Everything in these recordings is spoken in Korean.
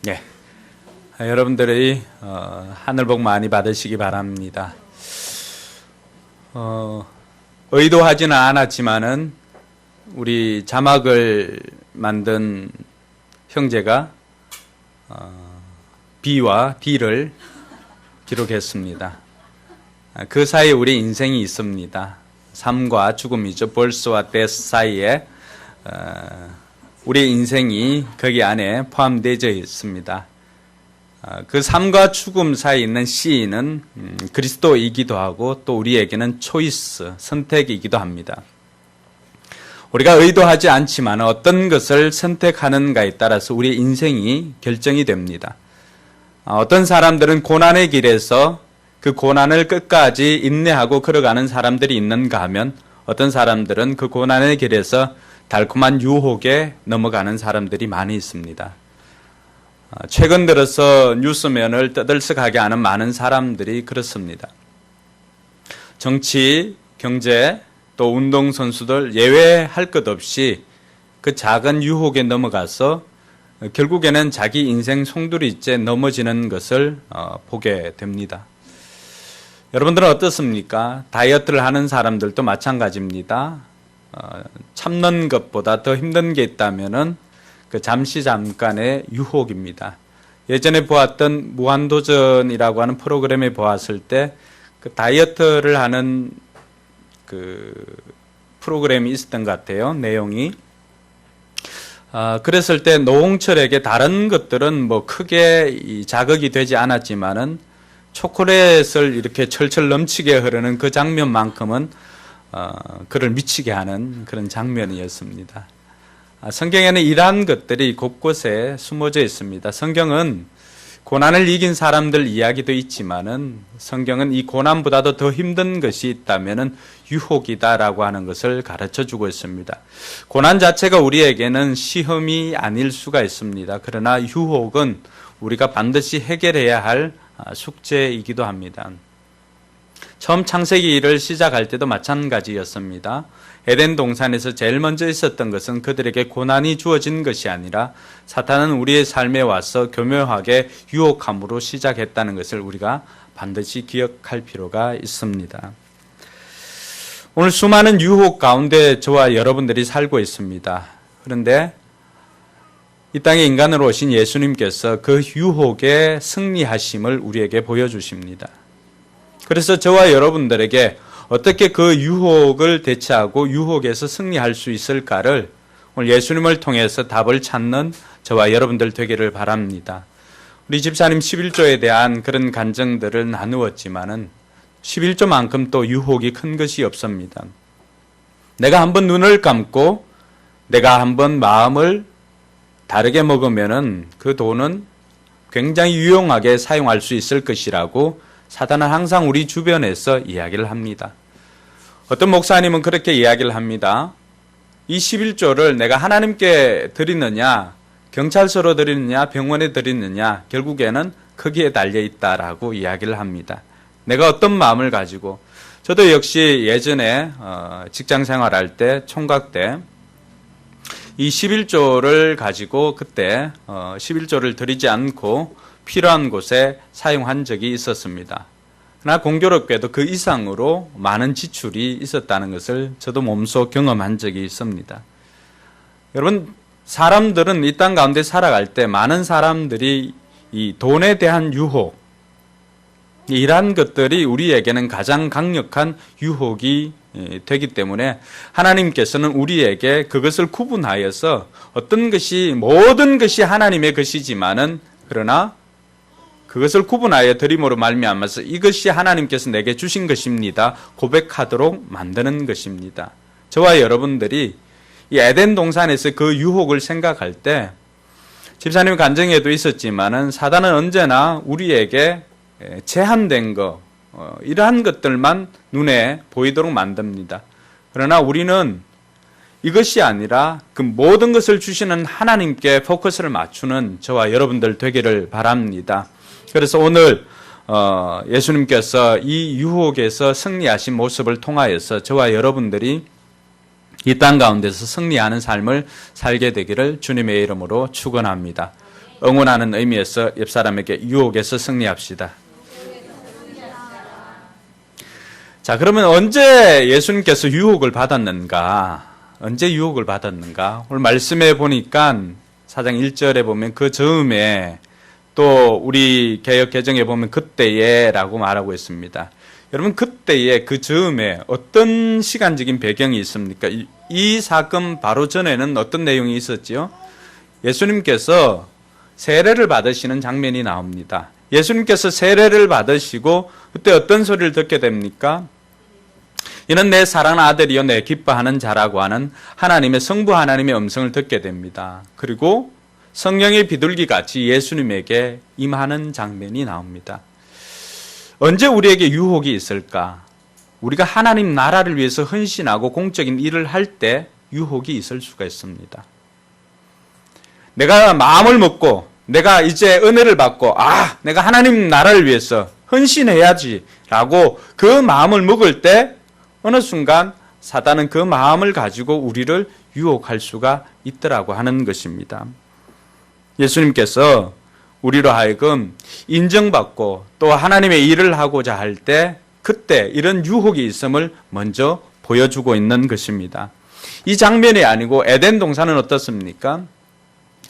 네, 여러분들이 하늘 복 많이 받으시기 바랍니다. 의도하지는 않았지만은 우리 자막을 만든 형제가 B와 D를 기록했습니다. 그 사이에 우리 인생이 있습니다. 삶과 죽음이죠. birth와 death 사이에 우리 인생이 거기 안에 포함되어 있습니다. 그 삶과 죽음 사이에 있는 C는 그리스도이기도 하고 또 우리에게는 초이스, 선택이기도 합니다. 우리가 의도하지 않지만 어떤 것을 선택하는가에 따라서 우리 인생이 결정이 됩니다. 어떤 사람들은 고난의 길에서 그 고난을 끝까지 인내하고 걸어가는 사람들이 있는가 하면 어떤 사람들은 그 고난의 길에서 달콤한 유혹에 넘어가는 사람들이 많이 있습니다. 최근 들어서 뉴스면을 떠들썩하게 하는 많은 사람들이 그렇습니다. 정치, 경제, 또 운동선수들 예외할 것 없이 그 작은 유혹에 넘어가서 결국에는 자기 인생 송두리째 넘어지는 것을 보게 됩니다. 여러분들은 어떻습니까? 다이어트를 하는 사람들도 마찬가지입니다. 참는 것보다 더 힘든 게 있다면은 그 잠깐의 유혹입니다. 예전에 보았던 무한도전이라고 하는 프로그램에 보았을 때 그 다이어트를 하는 그 프로그램이 있었던 것 같아요. 내용이. 그랬을 때 노홍철에게 다른 것들은 뭐 크게 자극이 되지 않았지만은 초콜릿을 이렇게 철철 넘치게 흐르는 그 장면만큼은 그를 미치게 하는 그런 장면이었습니다. 성경에는 이러한 것들이 곳곳에 숨어져 있습니다. 성경은 고난을 이긴 사람들 이야기도 있지만은 성경은 이 고난보다도 더 힘든 것이 있다면은 유혹이다라고 하는 것을 가르쳐 주고 있습니다. 고난 자체가 우리에게는 시험이 아닐 수가 있습니다. 그러나 유혹은 우리가 반드시 해결해야 할 숙제이기도 합니다. 처음 창세기 일을 시작할 때도 마찬가지였습니다. 에덴 동산에서 제일 먼저 있었던 것은 그들에게 고난이 주어진 것이 아니라 사탄은 우리의 삶에 와서 교묘하게 유혹함으로 시작했다는 것을 우리가 반드시 기억할 필요가 있습니다. 오늘 수많은 유혹 가운데 저와 여러분들이 살고 있습니다. 그런데 이 땅에 인간으로 오신 예수님께서 그 유혹에 승리하심을 우리에게 보여주십니다. 그래서 저와 여러분들에게 어떻게 그 유혹을 대처하고 유혹에서 승리할 수 있을까를 오늘 예수님을 통해서 답을 찾는 저와 여러분들 되기를 바랍니다. 우리 집사님 11조에 대한 그런 간증들을 나누었지만은 11조만큼 또 유혹이 큰 것이 없습니다. 내가 한번 눈을 감고 내가 한번 마음을 다르게 먹으면은 그 돈은 굉장히 유용하게 사용할 수 있을 것이라고 사단은 항상 우리 주변에서 이야기를 합니다. 어떤 목사님은 그렇게 이야기를 합니다. 이 11조를 내가 하나님께 드리느냐, 경찰서로 드리느냐, 병원에 드리느냐, 결국에는 거기에 달려있다라고 이야기를 합니다. 내가 어떤 마음을 가지고, 저도 역시 예전에 직장 생활할 때, 총각 때, 이 11조를 가지고 그때 11조를 드리지 않고 필요한 곳에 사용한 적이 있었습니다. 그러나 공교롭게도 그 이상으로 많은 지출이 있었다는 것을 저도 몸소 경험한 적이 있습니다. 여러분, 사람들은 이 땅 가운데 살아갈 때 많은 사람들이 이 돈에 대한 유혹, 이러한 것들이 우리에게는 가장 강력한 유혹이 되기 때문에 하나님께서는 우리에게 그것을 구분하여서 어떤 것이, 모든 것이 하나님의 것이지만은 그러나 그것을 구분하여 드림으로 말미암아서 이것이 하나님께서 내게 주신 것입니다 고백하도록 만드는 것입니다. 저와 여러분들이 이 에덴 동산에서 그 유혹을 생각할 때 집사님 간증에도 있었지만은 사단은 언제나 우리에게 제한된 거, 이러한 것들만 눈에 보이도록 만듭니다. 그러나 우리는 이것이 아니라 그 모든 것을 주시는 하나님께 포커스를 맞추는 저와 여러분들 되기를 바랍니다. 그래서 오늘 예수님께서 이 유혹에서 승리하신 모습을 통하여서 저와 여러분들이 이 땅 가운데서 승리하는 삶을 살게 되기를 주님의 이름으로 축원합니다. 응원하는 의미에서 옆사람에게 유혹에서 승리합시다. 자, 그러면 언제 예수님께서 유혹을 받았는가? 언제 유혹을 받았는가? 오늘 말씀해 보니까 4장 1절에 보면 그 즈음에, 또 우리 개역 개정에 보면 그때에 라고 말하고 있습니다. 여러분, 그때에, 그 즈음에 어떤 시간적인 배경이 있습니까? 이 사건 바로 전에는 어떤 내용이 있었지요? 예수님께서 세례를 받으시는 장면이 나옵니다. 예수님께서 세례를 받으시고 그때 어떤 소리를 듣게 됩니까? 이는 내 사랑하는 아들이요 내 기뻐하는 자라고 하는 하나님의 성부 하나님의 음성을 듣게 됩니다. 그리고 성령의 비둘기같이 예수님에게 임하는 장면이 나옵니다. 언제 우리에게 유혹이 있을까? 우리가 하나님 나라를 위해서 헌신하고 공적인 일을 할 때 유혹이 있을 수가 있습니다. 내가 마음을 먹고 내가 이제 은혜를 받고 내가 하나님 나라를 위해서 헌신해야지 라고 그 마음을 먹을 때 어느 순간 사단은 그 마음을 가지고 우리를 유혹할 수가 있더라고 하는 것입니다. 예수님께서 우리로 하여금 인정받고 또 하나님의 일을 하고자 할 때 그때 이런 유혹이 있음을 먼저 보여주고 있는 것입니다. 이 장면이 아니고 에덴 동산은 어떻습니까?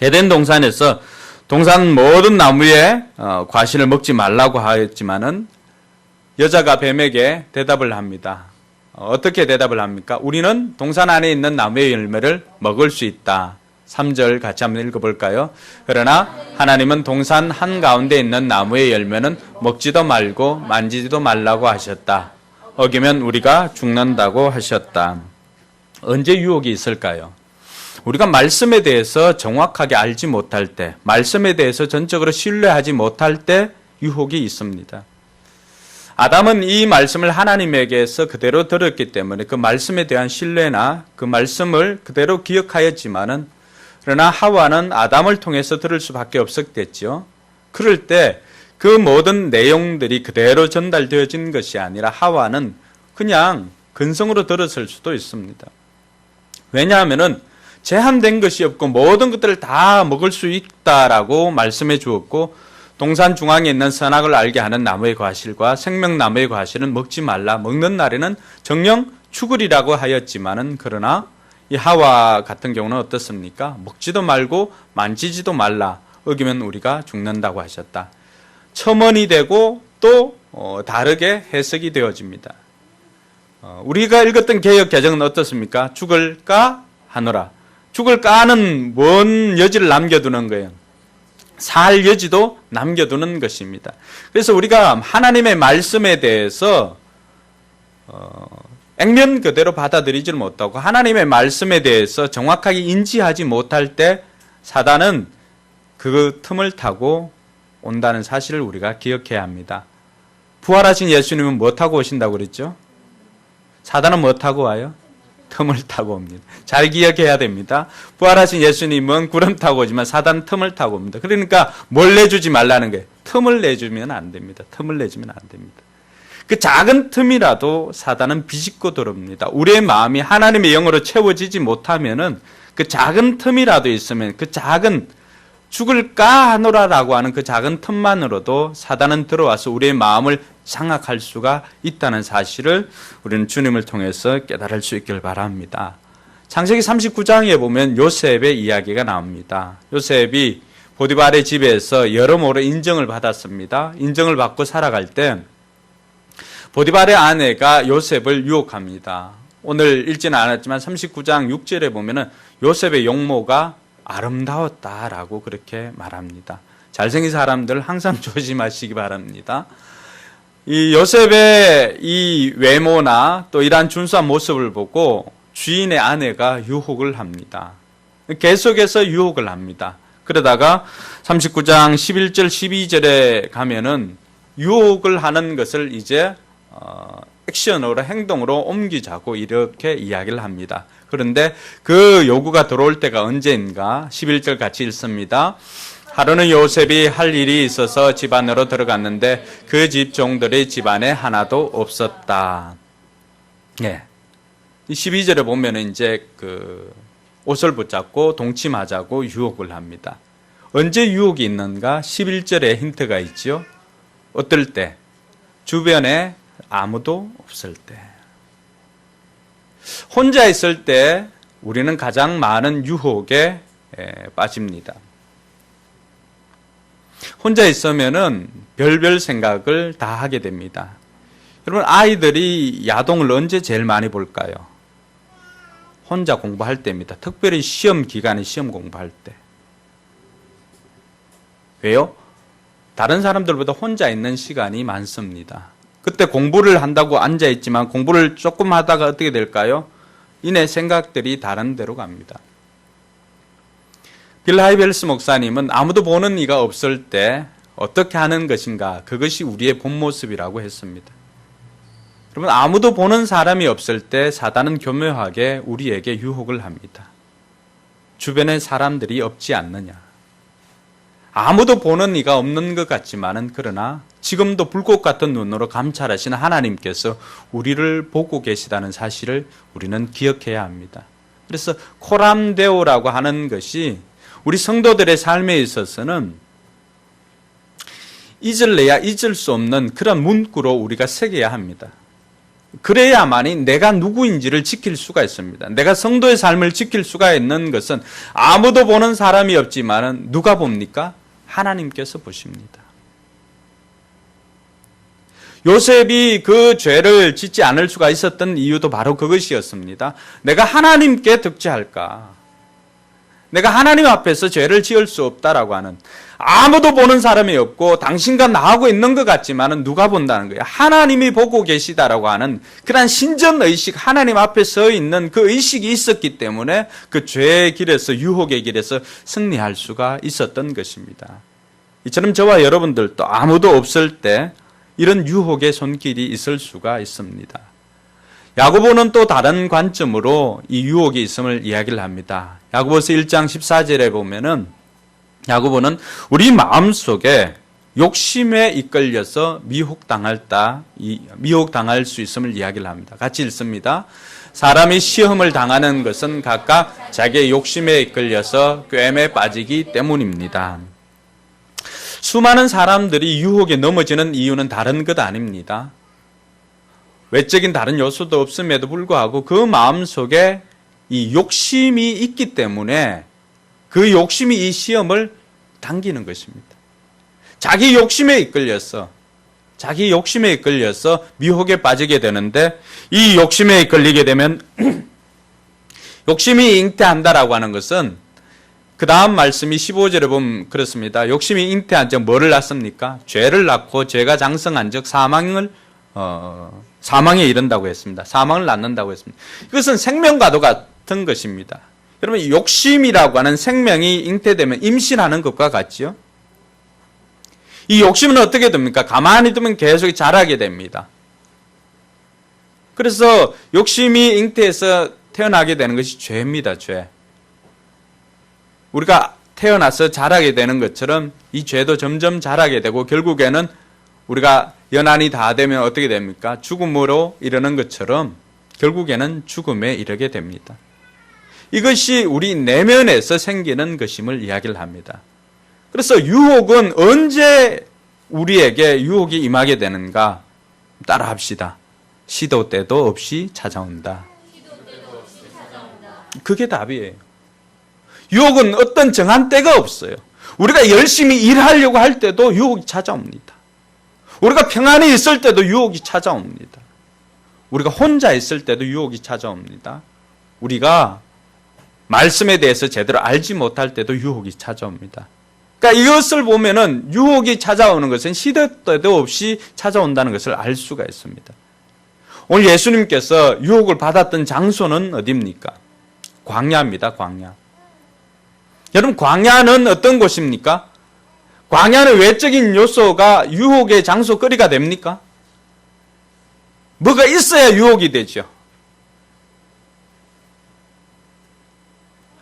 에덴 동산에서 동산 모든 나무의 과실을 먹지 말라고 하였지만은 여자가 뱀에게 대답을 합니다. 어떻게 대답을 합니까? 우리는 동산 안에 있는 나무의 열매를 먹을 수 있다. 3절 같이 한번 읽어볼까요? 그러나 하나님은 동산 한가운데 있는 나무의 열매는 먹지도 말고 만지지도 말라고 하셨다. 어기면 우리가 죽는다고 하셨다. 언제 유혹이 있을까요? 우리가 말씀에 대해서 정확하게 알지 못할 때, 말씀에 대해서 전적으로 신뢰하지 못할 때 유혹이 있습니다. 아담은 이 말씀을 하나님에게서 그대로 들었기 때문에 그 말씀에 대한 신뢰나 그 말씀을 그대로 기억하였지만은 그러나 하와는 아담을 통해서 들을 수밖에 없었겠죠. 그럴 때 그 모든 내용들이 그대로 전달되어진 것이 아니라 하와는 그냥 근성으로 들었을 수도 있습니다. 왜냐하면은 제한된 것이 없고 모든 것들을 다 먹을 수 있다라고 말씀해 주었고 동산 중앙에 있는 선악을 알게 하는 나무의 과실과 생명나무의 과실은 먹지 말라. 먹는 날에는 정령 죽으리라고 하였지만은 그러나 이 하와 같은 경우는 어떻습니까? 먹지도 말고 만지지도 말라. 어기면 우리가 죽는다고 하셨다. 첨언이 되고 또 다르게 해석이 되어집니다. 우리가 읽었던 개역 개정은 어떻습니까? 죽을까 하노라. 죽을까는 뭔 여지를 남겨두는 거예요. 살 여지도 남겨두는 것입니다. 그래서 우리가 하나님의 말씀에 대해서 액면 그대로 받아들이지를 못하고 하나님의 말씀에 대해서 정확하게 인지하지 못할 때 사단은 그 틈을 타고 온다는 사실을 우리가 기억해야 합니다. 부활하신 예수님은 뭐 타고 오신다고 그랬죠? 사단은 뭐 타고 와요? 틈을 타고 옵니다. 잘 기억해야 됩니다. 부활하신 예수님은 구름 타고 오지만 사단 틈을 타고 옵니다. 그러니까 뭘 내주지 말라는 거예요. 틈을 내주면 안 됩니다. 틈을 내주면 안 됩니다. 그 작은 틈이라도 사단은 비집고 들어옵니다. 우리의 마음이 하나님의 영으로 채워지지 못하면은 그 작은 틈이라도 있으면 그 작은 죽을까 하노라라고 하는 그 작은 틈만으로도 사단은 들어와서 우리의 마음을 장악할 수가 있다는 사실을 우리는 주님을 통해서 깨달을 수 있길 바랍니다. 창세기 39장에 보면 요셉의 이야기가 나옵니다. 요셉이 보디발의 집에서 여러모로 인정을 받았습니다. 인정을 받고 살아갈 때 보디발의 아내가 요셉을 유혹합니다. 오늘 읽지는 않았지만 39장 6절에 보면은 요셉의 용모가 아름다웠다라고 그렇게 말합니다. 잘생긴 사람들 항상 조심하시기 바랍니다. 이 요셉의 이 외모나 또 이러한 준수한 모습을 보고 주인의 아내가 유혹을 합니다. 계속해서 유혹을 합니다. 그러다가 39장 11절 12절에 가면은 유혹을 하는 것을 이제 액션으로 행동으로 옮기자고 이렇게 이야기를 합니다. 그런데 그 요구가 들어올 때가 언제인가? 11절 같이 읽습니다. 하루는 요셉이 할 일이 있어서 집 안으로 들어갔는데 그 집 종들이 집 안에 하나도 없었다. 예. 12절에 보면은 이제 그 옷을 붙잡고 동침하자고 유혹을 합니다. 언제 유혹이 있는가? 11절에 힌트가 있죠. 어떨 때? 주변에 아무도 없을 때. 혼자 있을 때 우리는 가장 많은 유혹에 빠집니다. 혼자 있으면은 별별 생각을 다 하게 됩니다. 여러분, 아이들이 야동을 언제 제일 많이 볼까요? 혼자 공부할 때입니다. 특별히 시험 기간에 시험 공부할 때. 왜요? 다른 사람들보다 혼자 있는 시간이 많습니다. 그때 공부를 한다고 앉아있지만 공부를 조금 하다가 어떻게 될까요? 이내 생각들이 다른 데로 갑니다. 빌 하이벨스 목사님은 아무도 보는 이가 없을 때 어떻게 하는 것인가? 그것이 우리의 본 모습이라고 했습니다. 여러분, 아무도 보는 사람이 없을 때 사단은 교묘하게 우리에게 유혹을 합니다. 주변에 사람들이 없지 않느냐? 아무도 보는 이가 없는 것 같지만은 그러나 지금도 불꽃 같은 눈으로 감찰하시는 하나님께서 우리를 보고 계시다는 사실을 우리는 기억해야 합니다. 그래서 코람데오라고 하는 것이 우리 성도들의 삶에 있어서는 잊을래야 잊을 수 없는 그런 문구로 우리가 새겨야 합니다. 그래야만이 내가 누구인지를 지킬 수가 있습니다. 내가 성도의 삶을 지킬 수가 있는 것은 아무도 보는 사람이 없지만은 누가 봅니까? 하나님께서 보십니다. 요셉이 그 죄를 짓지 않을 수가 있었던 이유도 바로 그것이었습니다. 내가 하나님께 득죄할까? 내가 하나님 앞에서 죄를 지을 수 없다라고 하는, 아무도 보는 사람이 없고 당신과 나하고 있는 것 같지만은 누가 본다는 거예요. 하나님이 보고 계시다라고 하는 그런 신전의식, 하나님 앞에 서 있는 그 의식이 있었기 때문에 그 죄의 길에서, 유혹의 길에서 승리할 수가 있었던 것입니다. 이처럼 저와 여러분들도 아무도 없을 때 이런 유혹의 손길이 있을 수가 있습니다. 야고보는 또 다른 관점으로 이 유혹이 있음을 이야기를 합니다. 야고보서 1장 14절에 보면은 야고보는 우리 마음속에 욕심에 이끌려서 미혹당할 수 있음을 이야기를 합니다. 같이 읽습니다. 사람이 시험을 당하는 것은 각각 자기의 욕심에 이끌려서 꿰매 빠지기 때문입니다. 수많은 사람들이 유혹에 넘어지는 이유는 다른 것 아닙니다. 외적인 다른 요소도 없음에도 불구하고 그 마음속에 이 욕심이 있기 때문에 그 욕심이 이 시험을 당기는 것입니다. 자기 욕심에 이끌려서 미혹에 빠지게 되는데, 이 욕심에 이끌리게 되면 욕심이 잉태한다라고 하는 것은 그 다음 말씀이 15절에 보면 그렇습니다. 욕심이 잉태한 적 뭐를 낳습니까? 죄를 낳고 죄가 장성한 적 사망에 이른다고 했습니다. 사망을 낳는다고 했습니다. 이것은 생명과도 같은 것입니다. 여러분, 욕심이라고 하는 생명이 잉태되면 임신하는 것과 같지요? 이 욕심은 어떻게 됩니까? 가만히 두면 계속 자라게 됩니다. 그래서 욕심이 잉태해서 태어나게 되는 것이 죄입니다. 죄. 우리가 태어나서 자라게 되는 것처럼 이 죄도 점점 자라게 되고 결국에는 우리가 연한이 다 되면 어떻게 됩니까? 죽음으로 이르는 것처럼 결국에는 죽음에 이르게 됩니다. 이것이 우리 내면에서 생기는 것임을 이야기를 합니다. 그래서 유혹은 언제 우리에게 유혹이 임하게 되는가? 따라합시다. 시도 때도 없이 찾아온다. 그게 답이에요. 유혹은 어떤 정한 때가 없어요. 우리가 열심히 일하려고 할 때도 유혹이 찾아옵니다. 우리가 평안히 있을 때도 유혹이 찾아옵니다. 우리가 혼자 있을 때도 유혹이 찾아옵니다. 우리가 말씀에 대해서 제대로 알지 못할 때도 유혹이 찾아옵니다. 그러니까 이것을 보면은 유혹이 찾아오는 것은 시도 때도 없이 찾아온다는 것을 알 수가 있습니다. 오늘 예수님께서 유혹을 받았던 장소는 어디입니까? 광야입니다. 광야. 여러분, 광야는 어떤 곳입니까? 광야는 외적인 요소가 유혹의 장소거리가 됩니까? 뭐가 있어야 유혹이 되죠.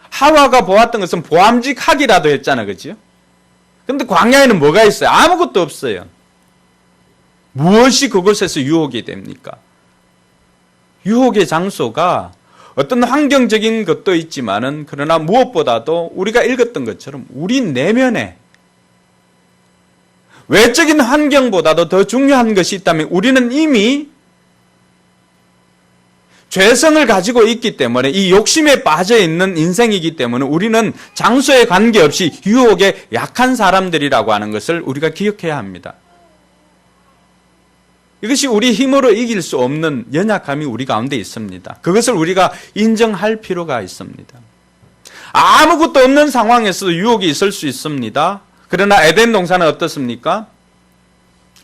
하와가 보았던 것은 보암직하기라도 했잖아, 그렇죠? 그런데 광야에는 뭐가 있어요? 아무것도 없어요. 무엇이 그곳에서 유혹이 됩니까? 유혹의 장소가 어떤 환경적인 것도 있지만은 그러나 무엇보다도 우리가 읽었던 것처럼 우리 내면에 외적인 환경보다도 더 중요한 것이 있다면 우리는 이미 죄성을 가지고 있기 때문에 이 욕심에 빠져 있는 인생이기 때문에 우리는 장소에 관계없이 유혹에 약한 사람들이라고 하는 것을 우리가 기억해야 합니다. 이것이 우리 힘으로 이길 수 없는 연약함이 우리 가운데 있습니다. 그것을 우리가 인정할 필요가 있습니다. 아무것도 없는 상황에서도 유혹이 있을 수 있습니다. 그러나 에덴 동산은 어떻습니까?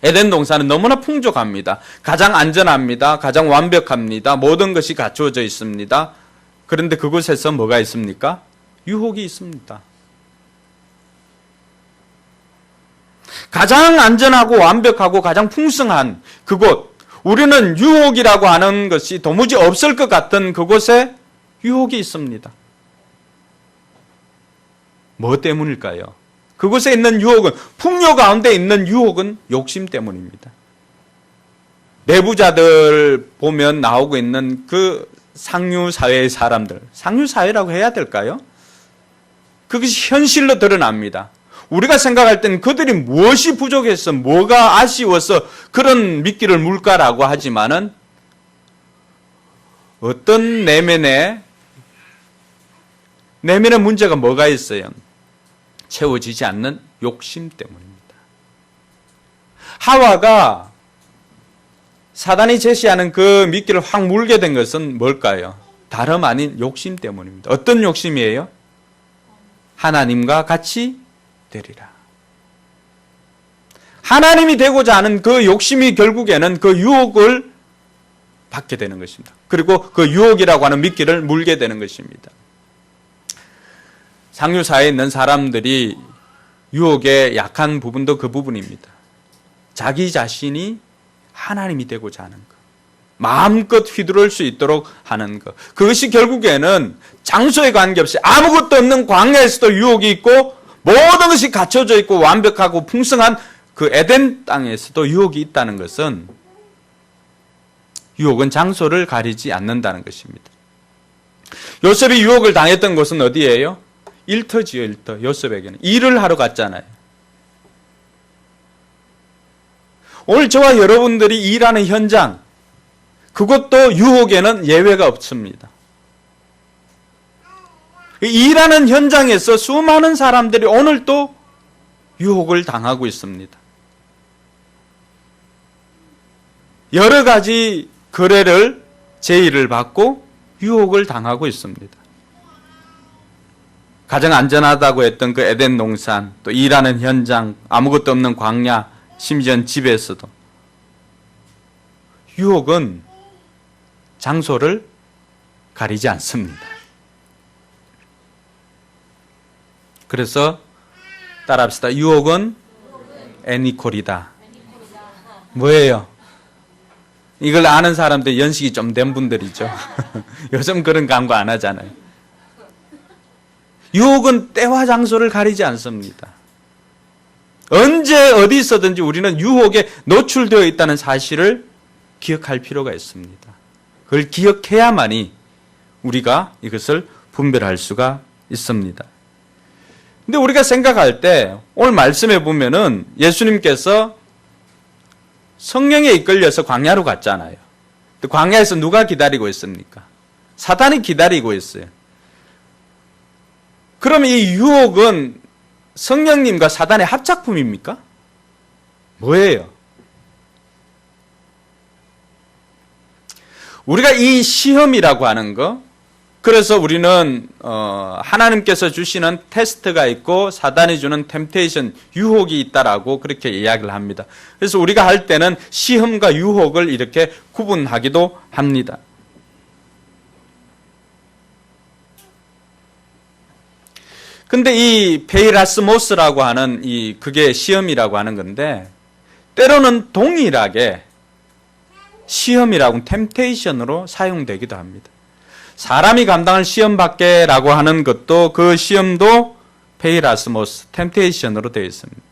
에덴 동산은 너무나 풍족합니다. 가장 안전합니다. 가장 완벽합니다. 모든 것이 갖추어져 있습니다. 그런데 그곳에서 뭐가 있습니까? 유혹이 있습니다. 가장 안전하고 완벽하고 가장 풍성한 그곳, 우리는 유혹이라고 하는 것이 도무지 없을 것 같은 그곳에 유혹이 있습니다. 뭐 때문일까요? 그곳에 있는 유혹은, 풍요 가운데 있는 유혹은 욕심 때문입니다. 내부자들 보면 나오고 있는 그 상류사회의 사람들, 상류사회라고 해야 될까요? 그것이 현실로 드러납니다. 우리가 생각할 때는 그들이 무엇이 부족해서 뭐가 아쉬워서 그런 미끼를 물까라고 하지만은 어떤 내면에 문제가 뭐가 있어요? 채워지지 않는 욕심 때문입니다. 하와가 사단이 제시하는 그 미끼를 확 물게 된 것은 뭘까요? 다름 아닌 욕심 때문입니다. 어떤 욕심이에요? 하나님과 같이 되리라. 하나님이 되고자 하는 그 욕심이 결국에는 그 유혹을 받게 되는 것입니다. 그리고 그 유혹이라고 하는 미끼를 물게 되는 것입니다. 상류사회에 있는 사람들이 유혹에 약한 부분도 그 부분입니다. 자기 자신이 하나님이 되고자 하는 것, 마음껏 휘두를 수 있도록 하는 것, 그것이 결국에는 장소에 관계없이 아무것도 없는 광야에서도 유혹이 있고 모든 것이 갖춰져 있고 완벽하고 풍성한 그 에덴 땅에서도 유혹이 있다는 것은, 유혹은 장소를 가리지 않는다는 것입니다. 요셉이 유혹을 당했던 곳은 어디예요? 일터지요, 일터. 요셉에게는 일을 하러 갔잖아요. 오늘 저와 여러분들이 일하는 현장, 그것도 유혹에는 예외가 없습니다. 일하는 현장에서 수많은 사람들이 오늘도 유혹을 당하고 있습니다. 여러 가지 거래를, 제의를 받고 유혹을 당하고 있습니다. 가장 안전하다고 했던 그 에덴 동산, 또 일하는 현장, 아무것도 없는 광야, 심지어는 집에서도 유혹은 장소를 가리지 않습니다. 그래서 따라합시다. 유혹은 애니콜이다. 뭐예요? 이걸 아는 사람들 연식이 좀 된 분들이죠. 요즘 그런 광고 안 하잖아요. 유혹은 때와 장소를 가리지 않습니다. 언제 어디서든지 우리는 유혹에 노출되어 있다는 사실을 기억할 필요가 있습니다. 그걸 기억해야만이 우리가 이것을 분별할 수가 있습니다. 근데 우리가 생각할 때 오늘 말씀해 보면은 예수님께서 성령에 이끌려서 광야로 갔잖아요. 근데 광야에서 누가 기다리고 있습니까? 사단이 기다리고 있어요. 그럼 이 유혹은 성령님과 사단의 합작품입니까? 뭐예요? 우리가 이 시험이라고 하는 거, 그래서 우리는 하나님께서 주시는 테스트가 있고 사단이 주는 템테이션, 유혹이 있다라고 그렇게 이야기를 합니다. 그래서 우리가 할 때는 시험과 유혹을 이렇게 구분하기도 합니다. 근데 이 페이라스모스라고 하는 그게 시험이라고 하는 건데, 때로는 동일하게 시험이라고 템테이션으로 사용되기도 합니다. 사람이 감당할 시험 밖에라고 하는 것도 그 시험도 페이라스모스, 템테이션으로 되어 있습니다.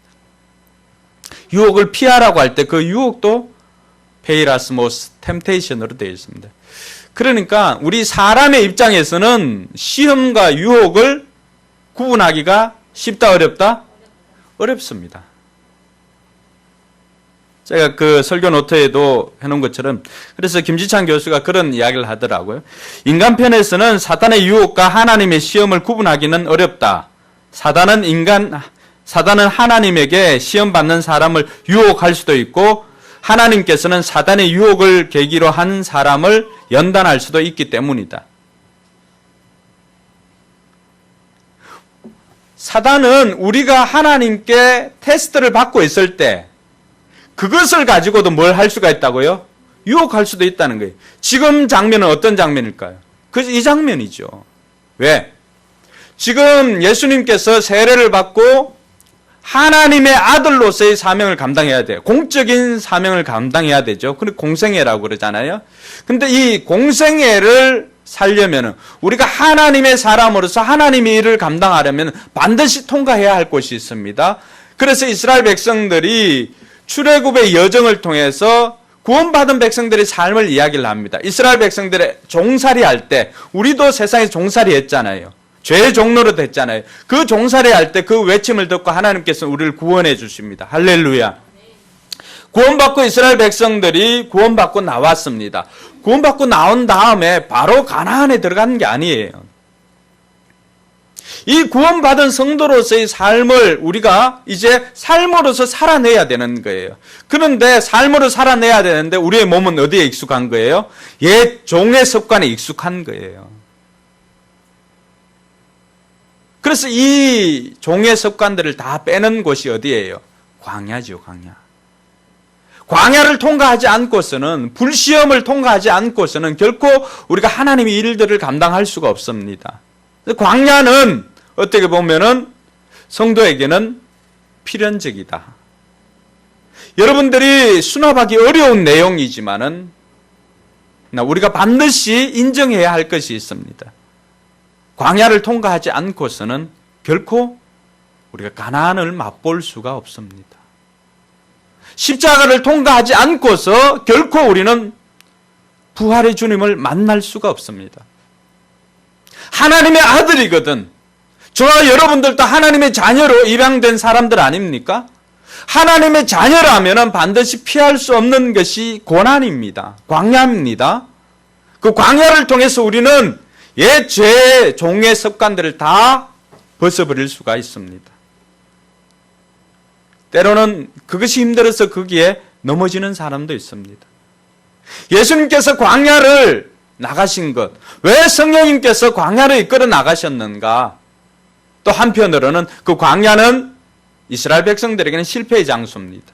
유혹을 피하라고 할 때 그 유혹도 페이라스모스, 템테이션으로 되어 있습니다. 그러니까 우리 사람의 입장에서는 시험과 유혹을 구분하기가 쉽다, 어렵다? 어렵습니다. 제가 그 설교 노트에도 해놓은 것처럼, 그래서 김지찬 교수가 그런 이야기를 하더라고요. 인간편에서는 사탄의 유혹과 하나님의 시험을 구분하기는 어렵다. 사단은 하나님에게 시험받는 사람을 유혹할 수도 있고, 하나님께서는 사단의 유혹을 계기로 한 사람을 연단할 수도 있기 때문이다. 사단은 우리가 하나님께 테스트를 받고 있을 때 그것을 가지고도 뭘 할 수가 있다고요? 유혹할 수도 있다는 거예요. 지금 장면은 어떤 장면일까요? 이 장면이죠. 왜? 지금 예수님께서 세례를 받고 하나님의 아들로서의 사명을 감당해야 돼요. 공적인 사명을 감당해야 되죠. 근데 공생애라고 그러잖아요. 근데 이 공생애를 살려면 우리가 하나님의 사람으로서 하나님의 일을 감당하려면 반드시 통과해야 할 것이 있습니다. 그래서 이스라엘 백성들이 출애굽의 여정을 통해서 구원받은 백성들의 삶을 이야기를 합니다. 이스라엘 백성들의 종살이 할 때, 우리도 세상에 종살이 했잖아요. 죄의 종로로 됐잖아요. 그 종살이 할 때 그 외침을 듣고 하나님께서 우리를 구원해 주십니다. 할렐루야. 구원받고 이스라엘 백성들이 구원받고 나왔습니다. 구원받고 나온 다음에 바로 가나안에 들어간 게 아니에요. 이 구원받은 성도로서의 삶을 우리가 이제 삶으로서 살아내야 되는 거예요. 그런데 삶으로 살아내야 되는데 우리의 몸은 어디에 익숙한 거예요? 옛 종의 습관에 익숙한 거예요. 그래서 이 종의 습관들을 다 빼는 곳이 어디예요? 광야죠, 광야. 광야를 통과하지 않고서는, 불시험을 통과하지 않고서는 결코 우리가 하나님의 일들을 감당할 수가 없습니다. 광야는 어떻게 보면은 성도에게는 필연적이다. 여러분들이 수납하기 어려운 내용이지만은 우리가 반드시 인정해야 할 것이 있습니다. 광야를 통과하지 않고서는 결코 우리가 가나안을 맛볼 수가 없습니다. 십자가를 통과하지 않고서 결코 우리는 부활의 주님을 만날 수가 없습니다. 하나님의 아들이거든. 저와 여러분들도 하나님의 자녀로 입양된 사람들 아닙니까? 하나님의 자녀라면 반드시 피할 수 없는 것이 고난입니다. 광야입니다. 그 광야를 통해서 우리는 옛 죄의 종의 습관들을 다 벗어버릴 수가 있습니다. 때로는 그것이 힘들어서 거기에 넘어지는 사람도 있습니다. 예수님께서 광야를 나가신 것, 왜 성령님께서 광야를 이끌어 나가셨는가? 또 한편으로는 그 광야는 이스라엘 백성들에게는 실패의 장소입니다.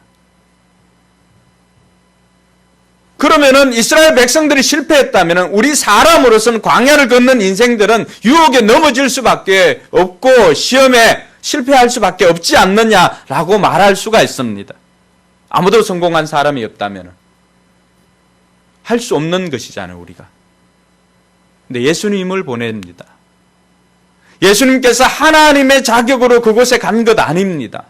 그러면은 이스라엘 백성들이 실패했다면 우리 사람으로서는 광야를 걷는 인생들은 유혹에 넘어질 수밖에 없고 시험에 실패할 수밖에 없지 않느냐라고 말할 수가 있습니다. 아무도 성공한 사람이 없다면 할 수 없는 것이잖아요, 우리가. 근데 예수님을 보냅니다. 예수님께서 하나님의 자격으로 그곳에 간 것 아닙니다.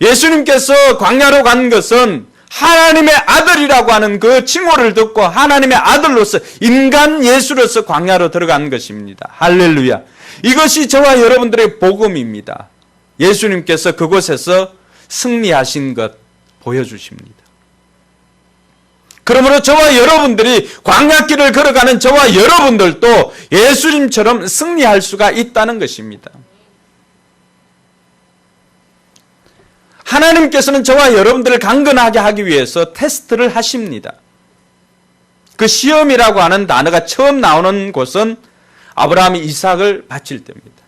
예수님께서 광야로 간 것은 하나님의 아들이라고 하는 그 칭호를 듣고 하나님의 아들로서 인간 예수로서 광야로 들어간 것입니다. 할렐루야. 이것이 저와 여러분들의 복음입니다. 예수님께서 그곳에서 승리하신 것 보여주십니다. 그러므로 저와 여러분들이 광야길을 걸어가는 저와 여러분들도 예수님처럼 승리할 수가 있다는 것입니다. 하나님께서는 저와 여러분들을 강건하게 하기 위해서 테스트를 하십니다. 그 시험이라고 하는 단어가 처음 나오는 곳은 아브라함이 이삭을 바칠 때입니다.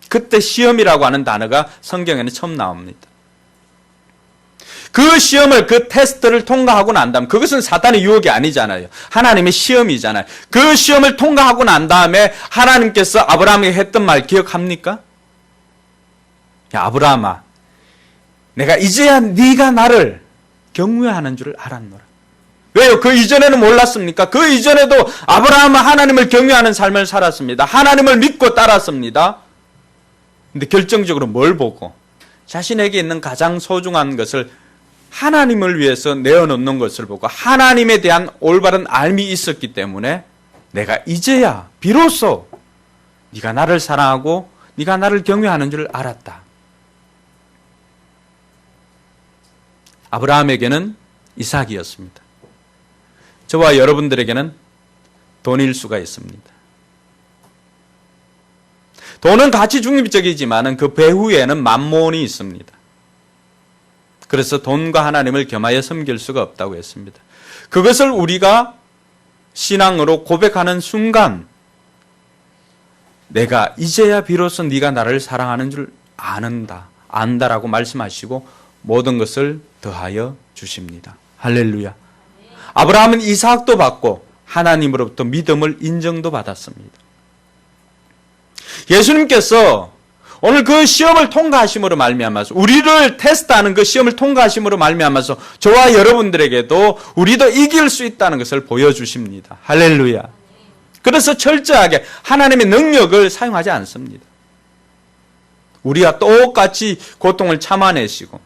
그때 시험이라고 하는 단어가 성경에는 처음 나옵니다. 그 시험을, 그 테스트를 통과하고 난 다음, 그것은 사탄의 유혹이 아니잖아요. 하나님의 시험이잖아요. 그 시험을 통과하고 난 다음에 하나님께서 아브라함에게 했던 말 기억합니까? 야, 아브라함아, 내가 이제야 네가 나를 경외하는 줄을 알았노라. 왜요? 그 이전에는 몰랐습니까? 그 이전에도 아브라함은 하나님을 경외하는 삶을 살았습니다. 하나님을 믿고 따랐습니다. 근데 결정적으로 뭘 보고? 자신에게 있는 가장 소중한 것을 하나님을 위해서 내어놓는 것을 보고 하나님에 대한 올바른 알미 있었기 때문에 내가 이제야 비로소 네가 나를 사랑하고 네가 나를 경외하는 줄 알았다. 아브라함에게는 이삭이었습니다. 저와 여러분들에게는 돈일 수가 있습니다. 돈은 가치 중립적이지만 그 배후에는 만몬이 있습니다. 그래서 돈과 하나님을 겸하여 섬길 수가 없다고 했습니다. 그것을 우리가 신앙으로 고백하는 순간 내가 이제야 비로소 네가 나를 사랑하는 줄 안다라고 말씀하시고 모든 것을 더하여 주십니다. 할렐루야. 아브라함은 이삭도 받고 하나님으로부터 믿음을 인정도 받았습니다. 예수님께서 오늘 그 시험을 통과하심으로 말미암아서 우리를 테스트하는 그 시험을 통과하심으로 말미암아서 저와 여러분들에게도 우리도 이길 수 있다는 것을 보여주십니다. 할렐루야. 그래서 철저하게 하나님의 능력을 사용하지 않습니다. 우리와 똑같이 고통을 참아내시고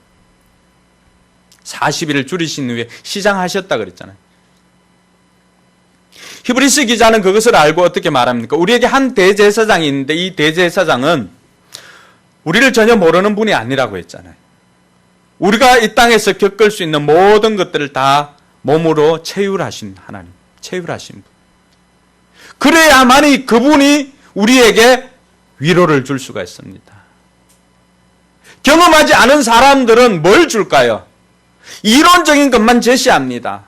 40일을 줄이신 후에 시장하셨다 그랬잖아요. 히브리서 기자는 그것을 알고 어떻게 말합니까? 우리에게 한 대제사장이 있는데 이 대제사장은 우리를 전혀 모르는 분이 아니라고 했잖아요. 우리가 이 땅에서 겪을 수 있는 모든 것들을 다 몸으로 체휼하신 하나님, 체휼하신 분. 그래야만이 그분이 우리에게 위로를 줄 수가 있습니다. 경험하지 않은 사람들은 뭘 줄까요? 이론적인 것만 제시합니다.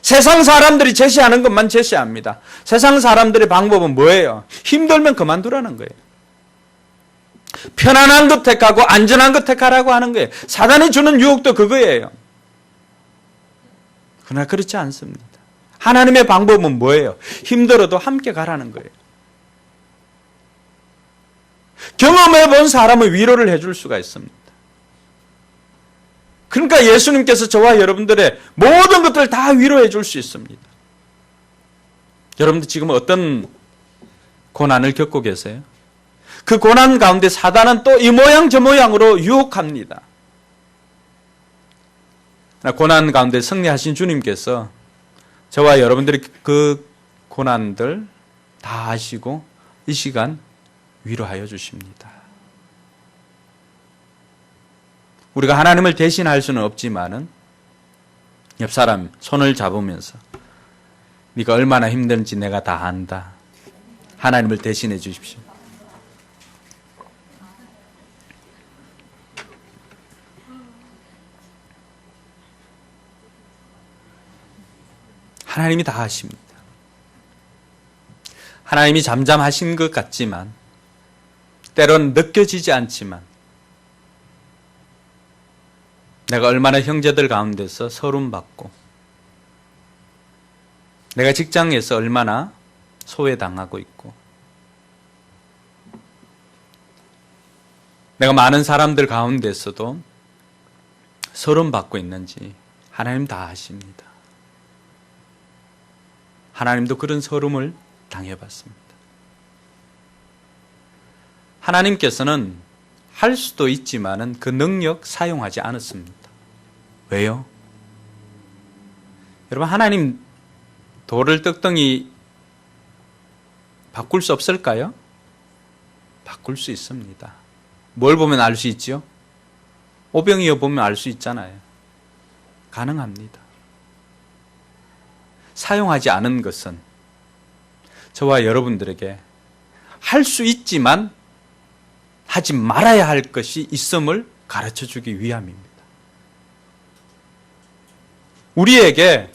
세상 사람들이 제시하는 것만 제시합니다. 세상 사람들의 방법은 뭐예요? 힘들면 그만두라는 거예요. 편안한 것 택하고 안전한 것 택하라고 하는 거예요. 사단이 주는 유혹도 그거예요. 그러나 그렇지 않습니다. 하나님의 방법은 뭐예요? 힘들어도 함께 가라는 거예요. 경험해 본 사람은 위로를 해줄 수가 있습니다. 그러니까 예수님께서 저와 여러분들의 모든 것들을 다 위로해 줄 수 있습니다. 여러분들 지금 어떤 고난을 겪고 계세요? 그 고난 가운데 사단은 또 이 모양 저 모양으로 유혹합니다. 고난 가운데 승리하신 주님께서 저와 여러분들의 그 고난들 다 아시고 이 시간 위로하여 주십니다. 우리가 하나님을 대신할 수는 없지만은 옆 사람 손을 잡으면서 네가 얼마나 힘든지 내가 다 안다. 하나님을 대신해 주십시오. 하나님이 다 하십니다. 하나님이 잠잠하신 것 같지만 때로는 느껴지지 않지만 내가 얼마나 형제들 가운데서 서름받고 내가 직장에서 얼마나 소외당하고 있고 내가 많은 사람들 가운데서도 서름받고 있는지 하나님 다 아십니다. 하나님도 그런 서름을 당해봤습니다. 하나님께서는 할 수도 있지만은 그 능력 사용하지 않았습니다. 왜요? 여러분, 하나님 돌을 떡덩이 바꿀 수 없을까요? 바꿀 수 있습니다. 뭘 보면 알 수 있죠? 오병이어 보면 알 수 있잖아요. 가능합니다. 사용하지 않은 것은 저와 여러분들에게 할 수 있지만 하지 말아야 할 것이 있음을 가르쳐주기 위함입니다. 우리가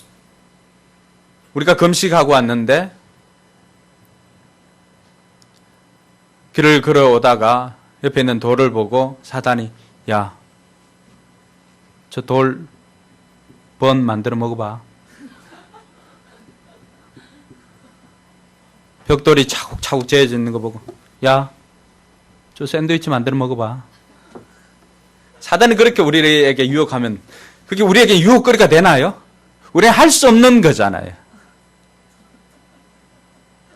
금식하고 왔는데 길을 걸어오다가 옆에 있는 돌을 보고 사단이 야, 저 돌 번 만들어 먹어봐. 벽돌이 차곡차곡 재어져 있는 거 보고 야, 저 샌드위치 만들어 먹어봐. 사단이 그렇게 우리에게 유혹하면 그게 우리에게 유혹거리가 되나요? 우리는 할 수 없는 거잖아요.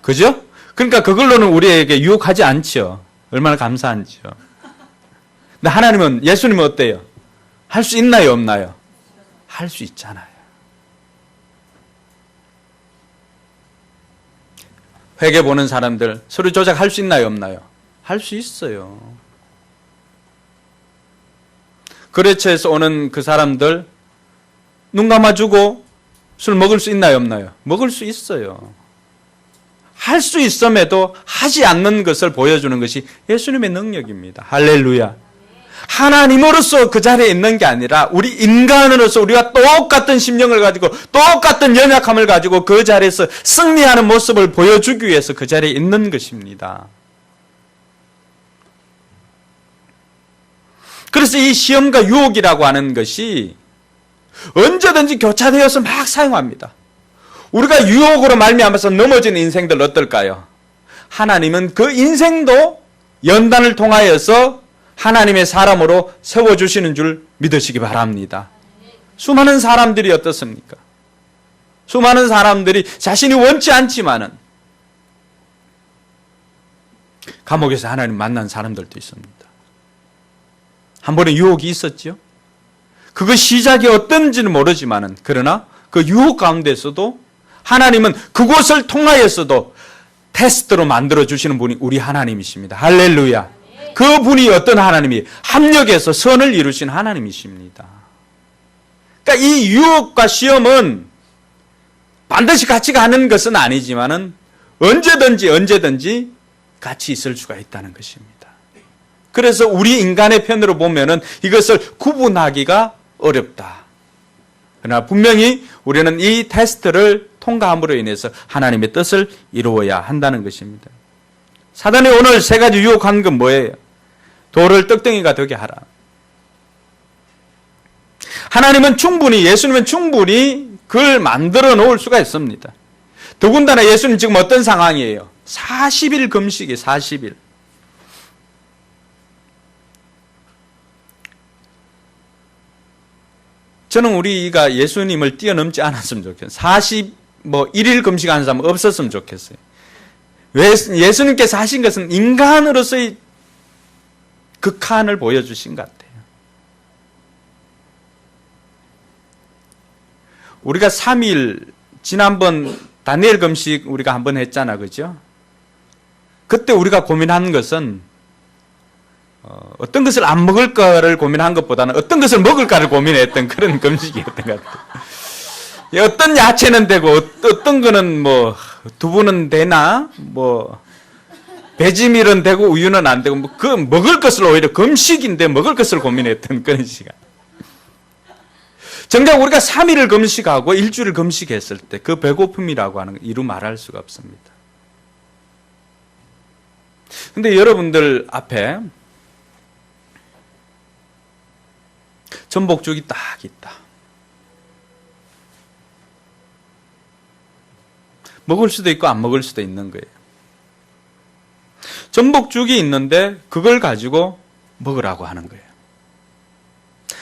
그죠? 그러니까 그걸로는 우리에게 유혹하지 않죠. 얼마나 감사한지요. 근데 하나님은, 예수님은 어때요? 할 수 있나요, 없나요? 할 수 있잖아요. 회계 보는 사람들 서류 조작할 수 있나요, 없나요? 할 수 있어요. 거래처에서 오는 그 사람들 눈 감아주고 술 먹을 수 있나요, 없나요? 먹을 수 있어요. 할 수 있음에도 하지 않는 것을 보여주는 것이 예수님의 능력입니다. 할렐루야. 하나님으로서 그 자리에 있는 게 아니라 우리 인간으로서 우리가 똑같은 심령을 가지고 똑같은 연약함을 가지고 그 자리에서 승리하는 모습을 보여주기 위해서 그 자리에 있는 것입니다. 그래서 이 시험과 유혹이라고 하는 것이 언제든지 교차되어서 막 사용합니다. 우리가 유혹으로 말미암아서 넘어진 인생들 어떨까요? 하나님은 그 인생도 연단을 통하여서 하나님의 사람으로 세워주시는 줄 믿으시기 바랍니다. 수많은 사람들이 어떻습니까? 수많은 사람들이 자신이 원치 않지만은 감옥에서 하나님 만난 사람들도 있습니다. 한 번에 유혹이 있었죠. 그 시작이 어떤지는 모르지만은 그러나 그 유혹 가운데서도 하나님은 그곳을 통하여서도 테스트로 만들어주시는 분이 우리 하나님이십니다. 할렐루야. 그 분이 어떤 하나님이 합력해서 선을 이루신 하나님이십니다. 그러니까 이 유혹과 시험은 반드시 같이 가는 것은 아니지만은 언제든지 같이 있을 수가 있다는 것입니다. 그래서 우리 인간의 편으로 보면은 이것을 구분하기가 어렵다. 그러나 분명히 우리는 이 테스트를 통과함으로 인해서 하나님의 뜻을 이루어야 한다는 것입니다. 사단이 오늘 세 가지 유혹한 건 뭐예요? 돌을 떡덩이가 되게 하라. 하나님은 충분히, 예수님은 충분히 그걸 만들어 놓을 수가 있습니다. 더군다나 예수님 지금 어떤 상황이에요? 40일 금식이에요. 40일. 저는 우리가 예수님을 뛰어넘지 않았으면 좋겠어요. 1일 금식하는 사람 없었으면 좋겠어요. 왜 예수님께서 하신 것은 인간으로서의 극한을 보여주신 것 같아요. 우리가 3일, 지난번 다니엘 금식 우리가 한번 했잖아, 그죠? 그때 우리가 고민한 것은 어떤 것을 안 먹을까를 고민한 것보다는 어떤 것을 먹을까를 고민했던 그런 금식이었던 것 같아요. 어떤 야채는 되고 어떤 거는 뭐 두부는 되나 뭐 배지밀은 되고 우유는 안 되고 그 먹을 것을 오히려 금식인데 먹을 것을 고민했던 그런 시간. 정작 우리가 3일을 금식하고 일주일을 금식했을 때 그 배고픔이라고 하는 거 이루 말할 수가 없습니다. 근데 여러분들 앞에 전복죽이 딱 있다. 먹을 수도 있고 안 먹을 수도 있는 거예요. 전복죽이 있는데 그걸 가지고 먹으라고 하는 거예요.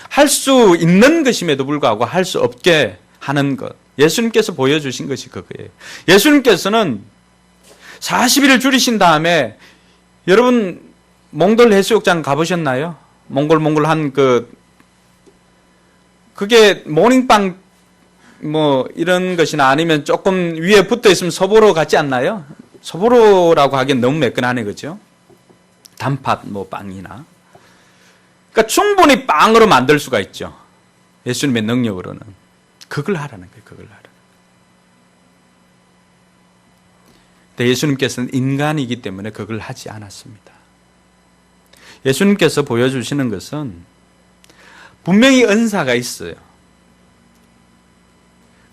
할 수 있는 것임에도 불구하고 할 수 없게 하는 것. 예수님께서 보여주신 것이 그거예요. 예수님께서는 40일을 줄이신 다음에 여러분 몽돌 해수욕장 가보셨나요? 몽골한 그게 모닝빵 뭐 이런 것이나 아니면 조금 위에 붙어 있으면 소보로 같지 않나요? 소보로라고 하기엔 너무 매끈하네, 그죠? 단팥 뭐 빵이나. 그러니까 충분히 빵으로 만들 수가 있죠. 예수님의 능력으로는. 그걸 하라는 거예요. 그걸 하라는 거예요. 근데 예수님께서는 인간이기 때문에 그걸 하지 않았습니다. 예수님께서 보여주시는 것은 분명히 은사가 있어요.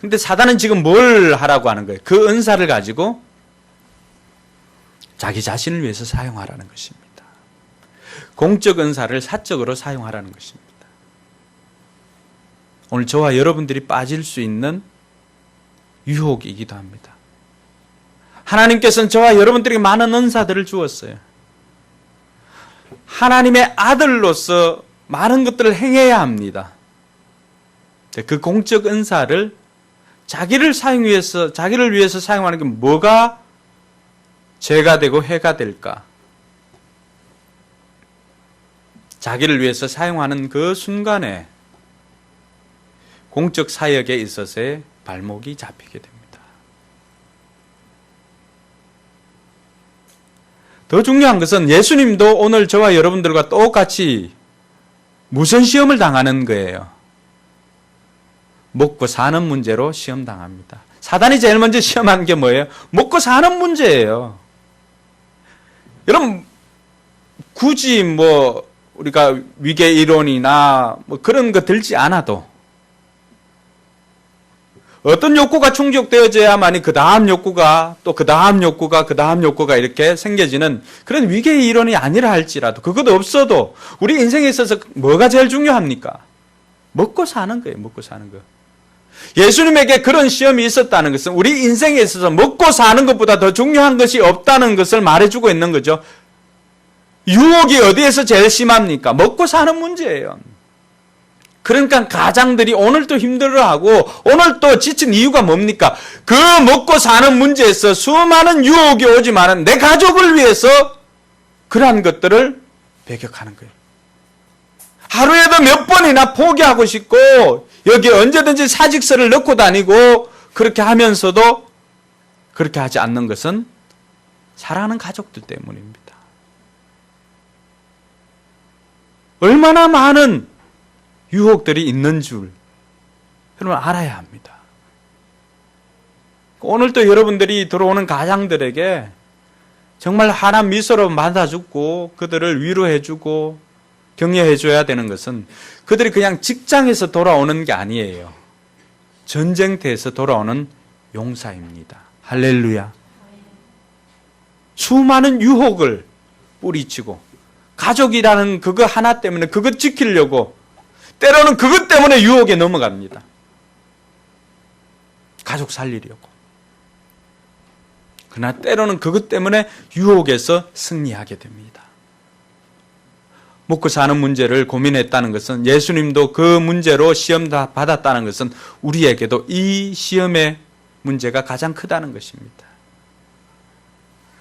근데 사단은 지금 뭘 하라고 하는 거예요? 그 은사를 가지고 자기 자신을 위해서 사용하라는 것입니다. 공적 은사를 사적으로 사용하라는 것입니다. 오늘 저와 여러분들이 빠질 수 있는 유혹이기도 합니다. 하나님께서는 저와 여러분들에게 많은 은사들을 주었어요. 하나님의 아들로서 많은 것들을 행해야 합니다. 그 공적 은사를 자기를 위해서 사용하는 게 뭐가 죄가 되고 해가 될까? 자기를 위해서 사용하는 그 순간에 공적 사역에 있어서의 발목이 잡히게 됩니다. 더 중요한 것은 예수님도 오늘 저와 여러분들과 똑같이 무슨 시험을 당하는 거예요? 먹고 사는 문제로 시험당합니다. 사단이 제일 먼저 시험하는 게 뭐예요? 먹고 사는 문제예요. 여러분, 굳이 우리가 위계 이론이나 그런 거 들지 않아도 어떤 욕구가 충족되어져야만이 그 다음 욕구가 또 그 다음 욕구가 그 다음 욕구가 이렇게 생겨지는 그런 위계 이론이 아니라 할지라도 그것도 없어도 우리 인생에 있어서 뭐가 제일 중요합니까? 먹고 사는 거예요. 먹고 사는 거. 예수님에게 그런 시험이 있었다는 것은 우리 인생에 있어서 먹고 사는 것보다 더 중요한 것이 없다는 것을 말해주고 있는 거죠. 유혹이 어디에서 제일 심합니까? 먹고 사는 문제예요. 그러니까 가장들이 오늘 또 힘들어하고 오늘 또 지친 이유가 뭡니까? 그 먹고 사는 문제에서 수많은 유혹이 오지만은 내 가족을 위해서 그러한 것들을 배격하는 거예요. 하루에도 몇 번이나 포기하고 싶고 여기 언제든지 사직서를 넣고 다니고 그렇게 하면서도 그렇게 하지 않는 것은 사랑하는 가족들 때문입니다. 얼마나 많은 유혹들이 있는 줄 여러분 알아야 합니다. 오늘 또 여러분들이 들어오는 가장들에게 정말 환한 미소로 맞아주고 그들을 위로해주고 격려해줘야 되는 것은 그들이 그냥 직장에서 돌아오는 게 아니에요. 전쟁터에서 돌아오는 용사입니다. 할렐루야. 수많은 유혹을 뿌리치고 가족이라는 그거 하나 때문에 그거 지키려고 때로는 그것 때문에 유혹에 넘어갑니다. 가족 살리려고. 그러나 때로는 그것 때문에 유혹에서 승리하게 됩니다. 먹고 사는 문제를 고민했다는 것은 예수님도 그 문제로 시험 다 받았다는 것은 우리에게도 이 시험의 문제가 가장 크다는 것입니다.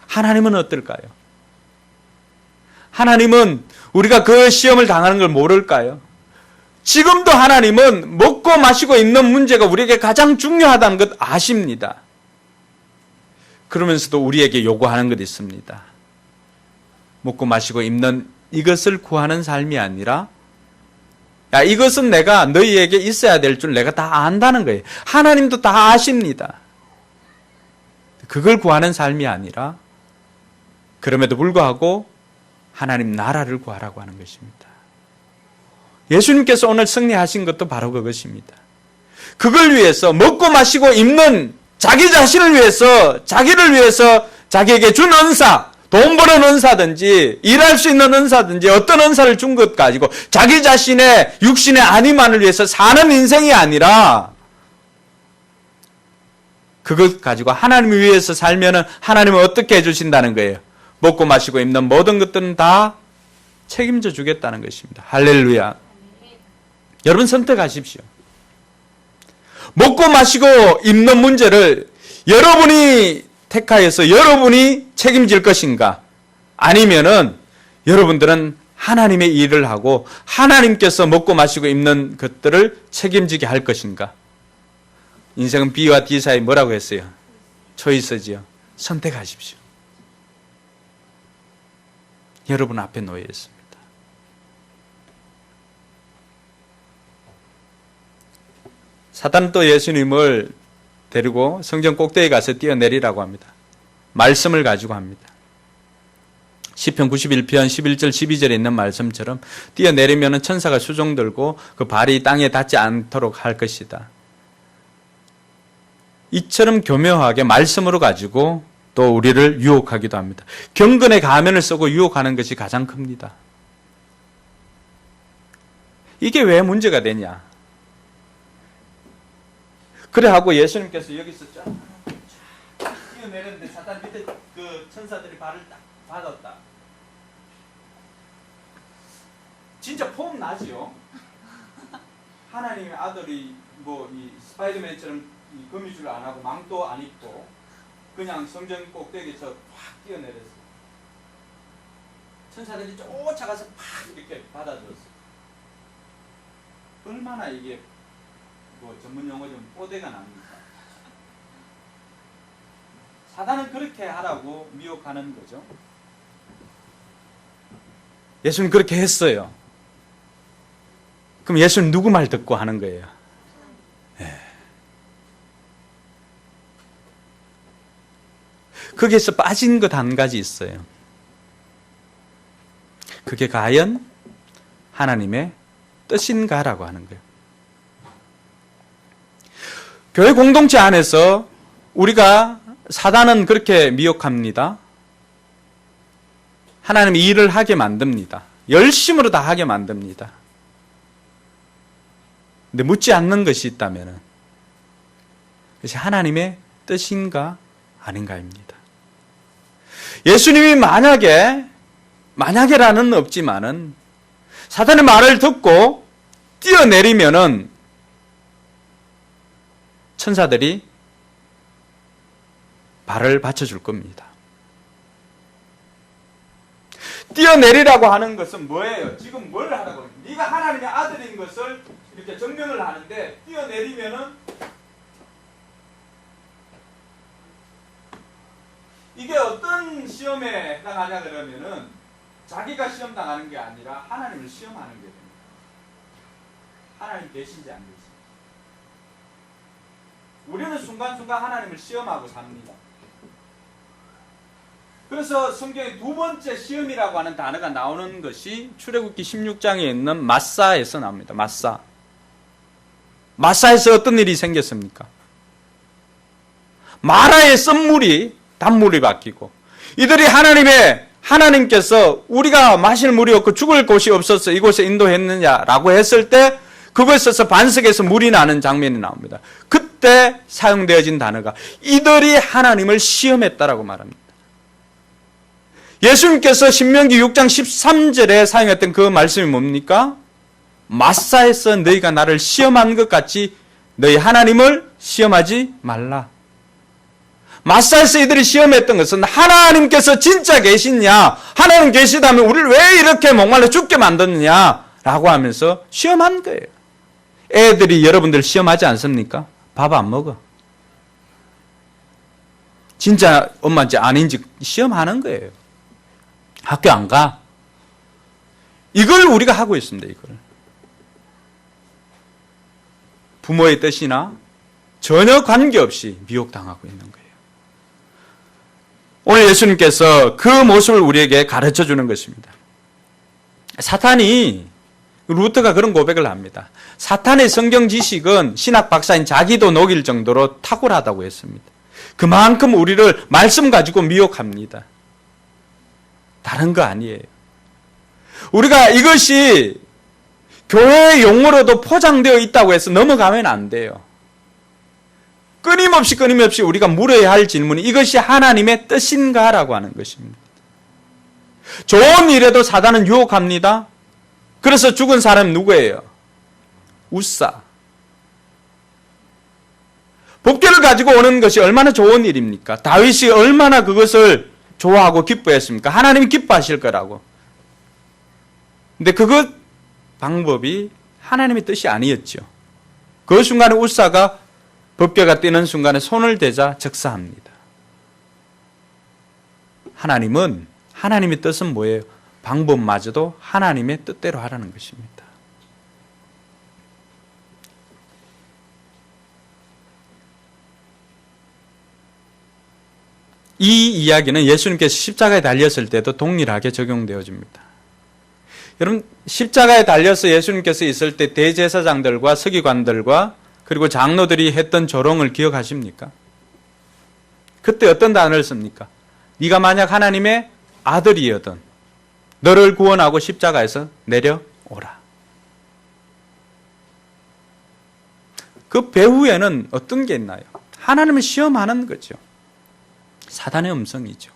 하나님은 어떨까요? 하나님은 우리가 그 시험을 당하는 걸 모를까요? 지금도 하나님은 먹고 마시고 입는 문제가 우리에게 가장 중요하다는 것 아십니다. 그러면서도 우리에게 요구하는 것이 있습니다. 먹고 마시고 입는 이것을 구하는 삶이 아니라 야 이것은 내가 너희에게 있어야 될 줄 내가 다 안다는 거예요. 하나님도 다 아십니다. 그걸 구하는 삶이 아니라 그럼에도 불구하고 하나님 나라를 구하라고 하는 것입니다. 예수님께서 오늘 승리하신 것도 바로 그것입니다. 그걸 위해서 먹고 마시고 입는 자기 자신을 위해서 자기를 위해서 자기에게 준 은사 돈 버는 은사든지 일할 수 있는 은사든지 어떤 은사를 준 것 가지고 자기 자신의 육신의 안위만을 위해서 사는 인생이 아니라 그것 가지고 하나님을 위해서 살면은 하나님은 어떻게 해주신다는 거예요? 먹고 마시고 입는 모든 것들은 다 책임져 주겠다는 것입니다. 할렐루야. 여러분 선택하십시오. 먹고 마시고 입는 문제를 여러분이 택하여서 여러분이 책임질 것인가? 아니면은 여러분들은 하나님의 일을 하고 하나님께서 먹고 마시고 입는 것들을 책임지게 할 것인가? 인생은 B와 D 사이 뭐라고 했어요? 초이스지요. 선택하십시오. 여러분 앞에 놓여 있습니다. 사단은 또 예수님을 데리고 성전 꼭대기에 가서 뛰어내리라고 합니다. 말씀을 가지고 합니다. 시편 91편 11절 12절에 있는 말씀처럼 뛰어내리면 천사가 수종 들고 그 발이 땅에 닿지 않도록 할 것이다. 이처럼 교묘하게 말씀으로 가지고 또 우리를 유혹하기도 합니다. 경건의 가면을 쓰고 유혹하는 것이 가장 큽니다. 이게 왜 문제가 되냐? 그래 하고 예수님께서 여기서 쫙 뛰어내렸는데 사단 밑에 그 천사들이 발을 딱 받았다. 진짜 폼 나지요? 하나님의 아들이 이 스파이더맨처럼 이 거미줄 안 하고 망토 안 입고 그냥 성전 꼭대기에서 확 뛰어내렸어요. 천사들이 쫓아가서 팍 이렇게 받아들었어요. 얼마나 이게 뭐 전문 용어 좀 뽀대가 납니다. 사단은 그렇게 하라고 미혹하는 거죠. 예수는 그렇게 했어요. 그럼 예수는 누구 말 듣고 하는 거예요? 네. 거기에서 빠진 것 한 가지 있어요. 그게 과연 하나님의 뜻인가라고 하는 거예요. 교회 공동체 안에서 우리가 사단은 그렇게 미혹합니다. 하나님이 일을 하게 만듭니다. 열심으로 다 하게 만듭니다. 근데 묻지 않는 것이 있다면 그것이 하나님의 뜻인가 아닌가입니다. 예수님이 만약에라는 없지만은 사단의 말을 듣고 뛰어내리면은 천사들이 발을 받쳐줄 겁니다. 뛰어내리라고 하는 것은 뭐예요? 지금 뭘 하라고? 네가 하나님의 아들인 것을 이렇게 증명을 하는데 뛰어내리면은 이게 어떤 시험에 해당하냐 그러면은 자기가 시험 당하는 게 아니라 하나님을 시험하는 게 됩니다. 하나님 계신지 안 계신지. 우리는 순간순간 하나님을 시험하고 삽니다. 그래서 성경의 두 번째 시험이라고 하는 단어가 나오는 것이 출애굽기 16장에 있는 마사에서 나옵니다. 마사에서 어떤 일이 생겼습니까? 마라의 썬물이 단물이 바뀌고 이들이 하나님께서 우리가 마실 물이 없고 죽을 곳이 없어서 이곳에 인도했느냐라고 했을 때 그곳에서 반석에서 물이 나는 장면이 나옵니다. 그때 사용되어진 단어가 이들이 하나님을 시험했다라고 말합니다. 예수님께서 신명기 6장 13절에 사용했던 그 말씀이 뭡니까? 마사에서 너희가 나를 시험한 것 같이 너희 하나님을 시험하지 말라. 마사에서 이들이 시험했던 것은 하나님께서 진짜 계시냐, 하나님 계시다면 우리를 왜 이렇게 목말라 죽게 만드느냐 라고 하면서 시험한 거예요. 애들이 여러분들 시험하지 않습니까? 밥 안 먹어. 진짜 엄마인지 아닌지 시험하는 거예요. 학교 안 가. 이걸 우리가 하고 있습니다. 이걸. 부모의 뜻이나 전혀 관계없이 미혹당하고 있는 거예요. 오늘 예수님께서 그 모습을 우리에게 가르쳐 주는 것입니다. 사탄이, 루터가 그런 고백을 합니다. 사탄의 성경 지식은 신학 박사인 자기도 녹일 정도로 탁월하다고 했습니다. 그만큼 우리를 말씀 가지고 미혹합니다. 다른 거 아니에요. 우리가 이것이 교회의 용어로도 포장되어 있다고 해서 넘어가면 안 돼요. 끊임없이 우리가 물어야 할 질문이 이것이 하나님의 뜻인가라고 하는 것입니다. 좋은 일에도 사단은 유혹합니다. 그래서 죽은 사람은 누구예요? 우사. 법궤를 가지고 오는 것이 얼마나 좋은 일입니까? 다윗이 얼마나 그것을 좋아하고 기뻐했습니까? 하나님이 기뻐하실 거라고. 근데 그것 방법이 하나님의 뜻이 아니었죠. 그 순간에 우사가 법궤가 뛰는 순간에 손을 대자 즉사합니다. 하나님의 뜻은 뭐예요? 방법마저도 하나님의 뜻대로 하라는 것입니다. 이 이야기는 예수님께서 십자가에 달렸을 때도 동일하게 적용되어집니다. 여러분, 십자가에 달려서 예수님께서 있을 때 대제사장들과 서기관들과 그리고 장로들이 했던 조롱을 기억하십니까? 그때 어떤 단어를 씁니까? 네가 만약 하나님의 아들이거든 너를 구원하고 십자가에서 내려오라. 그 배후에는 어떤 게 있나요? 하나님을 시험하는 거죠. 사단의 음성이죠.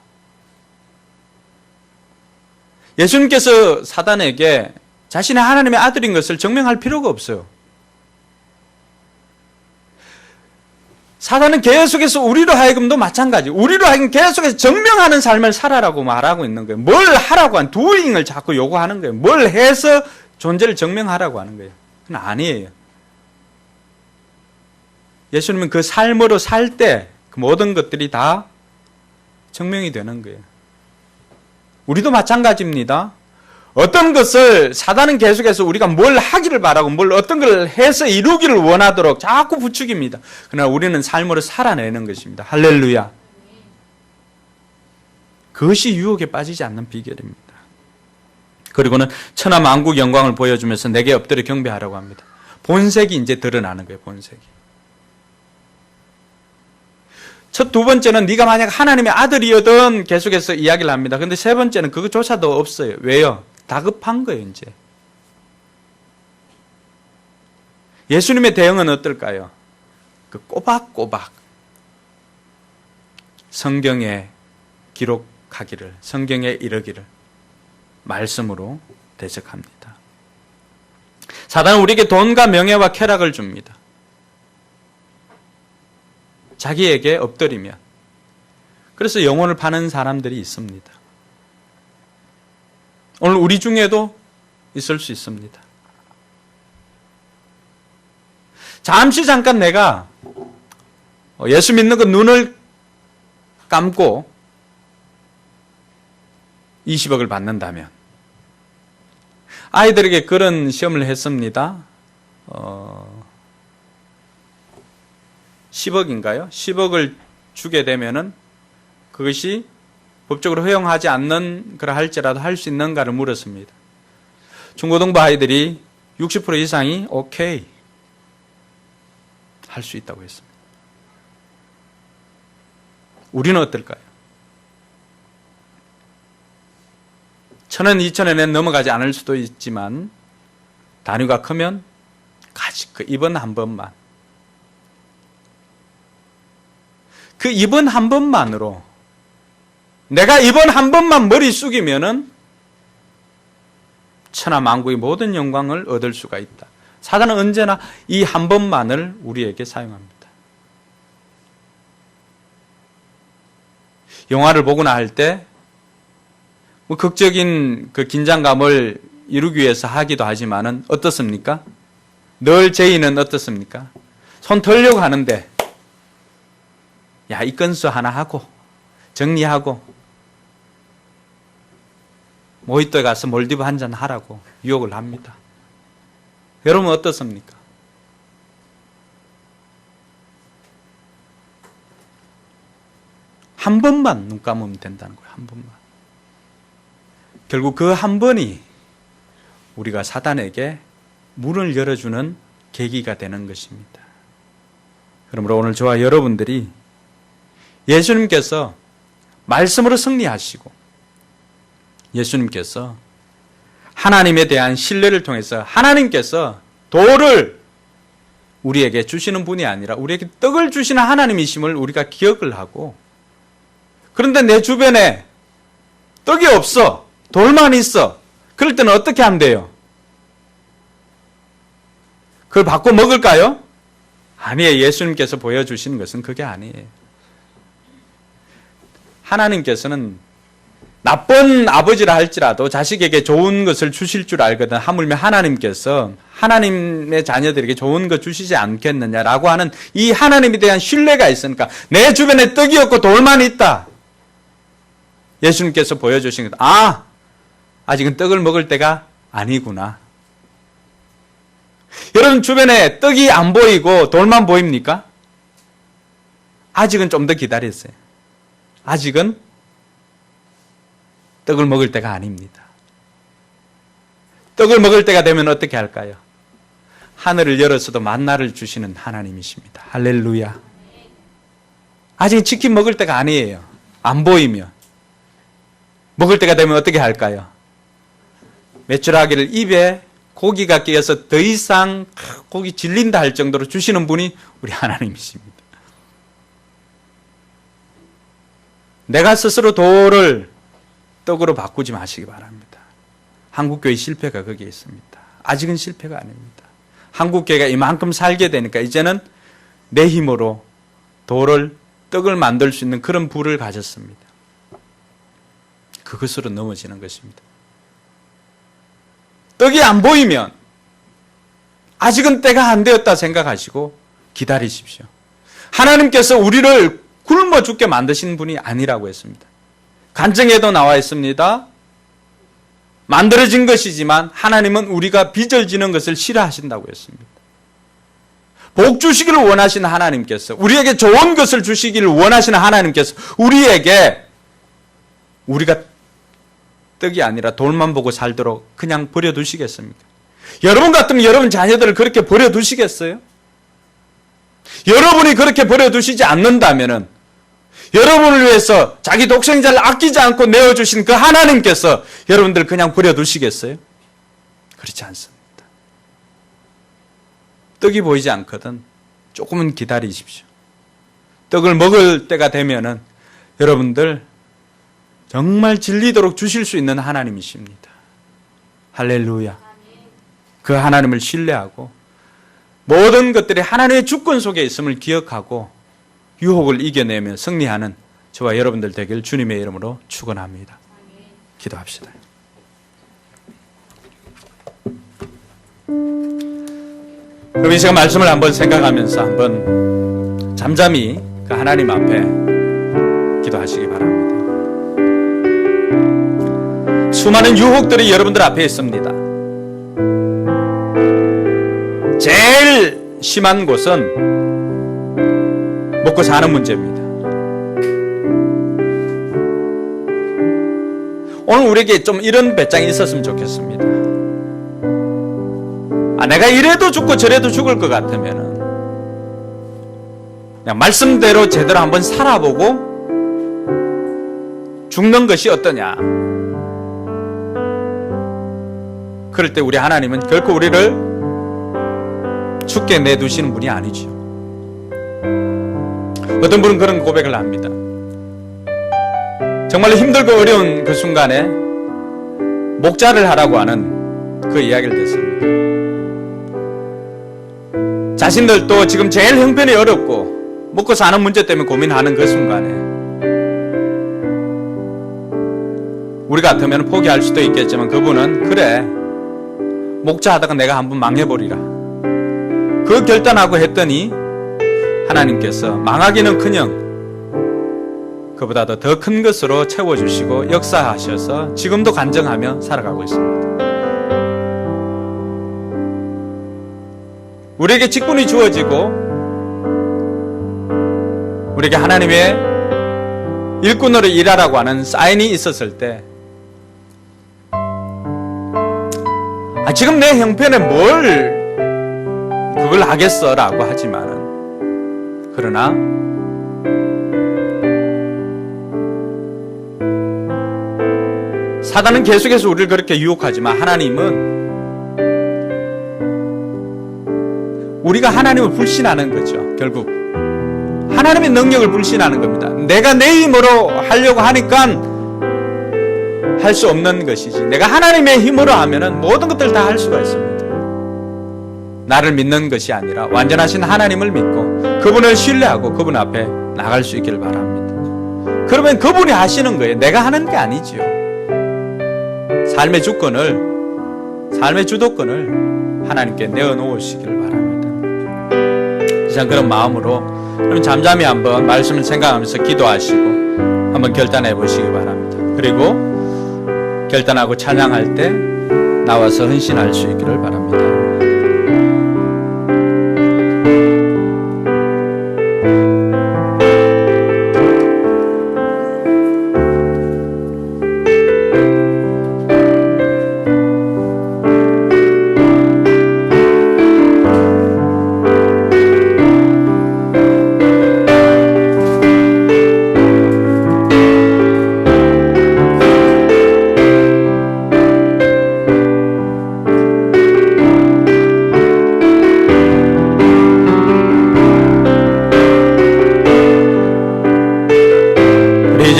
예수님께서 사단에게 자신의 하나님의 아들인 것을 증명할 필요가 없어요. 사단은 계속해서 우리로 하여금도 마찬가지. 우리로 하여금 계속해서 증명하는 삶을 살아라고 말하고 있는 거예요. 뭘 하라고 한 두잉을 자꾸 요구하는 거예요. 뭘 해서 존재를 증명하라고 하는 거예요. 그건 아니에요. 예수님은 그 삶으로 살 때 그 모든 것들이 다 증명이 되는 거예요. 우리도 마찬가지입니다. 어떤 것을 사단은 계속해서 우리가 뭘 하기를 바라고 뭘 어떤 걸 해서 이루기를 원하도록 자꾸 부추깁니다. 그러나 우리는 삶으로 살아내는 것입니다. 할렐루야. 그것이 유혹에 빠지지 않는 비결입니다. 그리고는 천하 만국 영광을 보여주면서 내게 엎드려 경배하라고 합니다. 본색이 이제 드러나는 거예요. 본색이. 첫 두 번째는 네가 만약 하나님의 아들이어든 계속해서 이야기를 합니다. 근데 세 번째는 그것조차도 없어요. 왜요? 다급한 거예요, 이제. 예수님의 대응은 어떨까요? 그 꼬박꼬박 성경에 기록하기를, 성경에 이르기를 말씀으로 대적합니다. 사단은 우리에게 돈과 명예와 쾌락을 줍니다. 자기에게 엎드리면. 그래서 영혼을 파는 사람들이 있습니다. 오늘 우리 중에도 있을 수 있습니다. 잠깐 내가 예수 믿는 그 눈을 감고 20억을 받는다면, 아이들에게 그런 시험을 했습니다. 10억인가요? 10억을 주게 되면은 그것이 법적으로 허용하지 않는 그라 할지라도 할 수 있는가를 물었습니다. 중고등부 아이들이 60% 이상이 오케이 할 수 있다고 했습니다. 우리는 어떨까요? 1,000원, 2,000원에 넘어가지 않을 수도 있지만 단위가 크면 이번 한 번만, 그 이번 한 번만으로 내가 이번 한 번만 머리 숙이면은 천하 만국의 모든 영광을 얻을 수가 있다. 사단은 언제나 이 한 번만을 우리에게 사용합니다. 영화를 보거나 할 때 극적인 그 긴장감을 이루기 위해서 하기도 하지만은 어떻습니까? 늘 제의는 어떻습니까? 손 털려고 하는데 야, 이 건수 하나 하고 정리하고 모히또에 가서 몰디브 한잔 하라고 유혹을 합니다. 여러분 어떻습니까? 한 번만 눈 감으면 된다는 거예요. 한 번만. 결국 그 한 번이 우리가 사단에게 문을 열어주는 계기가 되는 것입니다. 그러므로 오늘 저와 여러분들이 예수님께서 말씀으로 승리하시고 예수님께서 하나님에 대한 신뢰를 통해서 하나님께서 돌을 우리에게 주시는 분이 아니라 우리에게 떡을 주시는 하나님이심을 우리가 기억을 하고, 그런데 내 주변에 떡이 없어, 돌만 있어. 그럴 때는 어떻게 하면 돼요? 그걸 바꿔 먹을까요? 아니에요. 예수님께서 보여주시는 것은 그게 아니에요. 하나님께서는 나쁜 아버지라 할지라도 자식에게 좋은 것을 주실 줄 알거든. 하물며 하나님께서 하나님의 자녀들에게 좋은 것 주시지 않겠느냐라고 하는 이 하나님에 대한 신뢰가 있으니까, 내 주변에 떡이 없고 돌만 있다. 예수님께서 보여주신 것, 아직은 떡을 먹을 때가 아니구나. 여러분 주변에 떡이 안 보이고 돌만 보입니까? 아직은 좀 더 기다렸어요. 아직은 떡을 먹을 때가 아닙니다. 떡을 먹을 때가 되면 어떻게 할까요? 하늘을 열어서도 만나를 주시는 하나님이십니다. 할렐루야. 아직 치킨 먹을 때가 아니에요. 안 보이면. 먹을 때가 되면 어떻게 할까요? 메추라기를 입에 고기가 끼어서 더 이상 고기 질린다 할 정도로 주시는 분이 우리 하나님이십니다. 내가 스스로 돌을 떡으로 바꾸지 마시기 바랍니다. 한국교회 실패가 거기에 있습니다. 아직은 실패가 아닙니다. 한국교회가 이만큼 살게 되니까 이제는 내 힘으로 돌을 떡을 만들 수 있는 그런 부를 가졌습니다. 그것으로 넘어지는 것입니다. 떡이 안 보이면 아직은 때가 안 되었다 생각하시고 기다리십시오. 하나님께서 우리를 굶어 죽게 만드신 분이 아니라고 했습니다. 간증에도 나와 있습니다. 만들어진 것이지만 하나님은 우리가 빚을 지는 것을 싫어하신다고 했습니다. 복 주시기를 원하시는 하나님께서, 우리에게 좋은 것을 주시기를 원하시는 하나님께서 우리에게 우리가 떡이 아니라 돌만 보고 살도록 그냥 버려두시겠습니까? 여러분 같으면 여러분 자녀들을 그렇게 버려두시겠어요? 여러분이 그렇게 버려두시지 않는다면은 여러분을 위해서 자기 독생자를 아끼지 않고 내어주신 그 하나님께서 여러분들 그냥 버려두시겠어요? 그렇지 않습니다. 떡이 보이지 않거든 조금은 기다리십시오. 떡을 먹을 때가 되면은 여러분들 정말 질리도록 주실 수 있는 하나님이십니다. 할렐루야. 그 하나님을 신뢰하고 모든 것들이 하나님의 주권 속에 있음을 기억하고 유혹을 이겨내며 승리하는 저와 여러분들 되길 주님의 이름으로 축원합니다. 기도합시다. 그럼 이 시간 말씀을 한번 생각하면서 한번 잠잠히 그 하나님 앞에 기도하시기 바랍니다. 수많은 유혹들이 여러분들 앞에 있습니다. 제일 심한 곳은 먹고 사는 문제입니다. 오늘 우리에게 좀 이런 배짱이 있었으면 좋겠습니다. 내가 이래도 죽고 저래도 죽을 것 같으면은 그냥 말씀대로 제대로 한번 살아보고 죽는 것이 어떠냐. 그럴 때 우리 하나님은 결코 우리를 죽게 내두시는 분이 아니죠. 어떤 분은 그런 고백을 합니다. 정말로 힘들고 어려운 그 순간에 목자를 하라고 하는 그 이야기를 듣습니다. 자신들도 지금 제일 형편이 어렵고 먹고 사는 문제 때문에 고민하는 그 순간에 우리 같으면 포기할 수도 있겠지만 그분은 그래 목자 하다가 내가 한번 망해버리라 그 결단하고 했더니 하나님께서 망하기는커녕 그보다도 더 큰 것으로 채워주시고 역사하셔서 지금도 간증하며 살아가고 있습니다. 우리에게 직분이 주어지고 우리에게 하나님의 일꾼으로 일하라고 하는 사인이 있었을 때 지금 내 형편에 뭘 그걸 하겠어 라고 하지만은 그러나 사단은 계속해서 우리를 그렇게 유혹하지만 하나님은 우리가 하나님을 불신하는 거죠. 결국 하나님의 능력을 불신하는 겁니다. 내가 내 힘으로 하려고 하니까 할 수 없는 것이지 내가 하나님의 힘으로 하면은 모든 것들을 다 할 수가 있습니다. 나를 믿는 것이 아니라 완전하신 하나님을 믿고 그분을 신뢰하고 그분 앞에 나갈 수 있기를 바랍니다. 그러면 그분이 하시는 거예요. 내가 하는 게 아니지요. 삶의 주권을 삶의 주도권을 하나님께 내어놓으시기를 바랍니다. 자, 그런 마음으로 그럼 잠잠히 한번 말씀을 생각하면서 기도하시고 한번 결단해 보시기 바랍니다. 그리고 결단하고 찬양할 때 나와서 헌신할 수 있기를 바랍니다.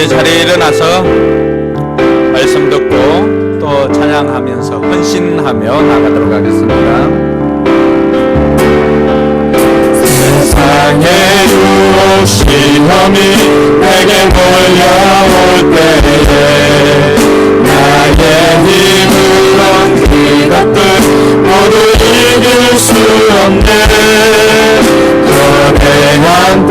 자리에 일어나서 말씀 듣고 또 찬양하면서 헌신하며 나가도록 하겠습니다. 세상의 유혹 시험이 내게 몰려올 때에 나의 힘으론 그것들 모두 이길 수 없네. 거대한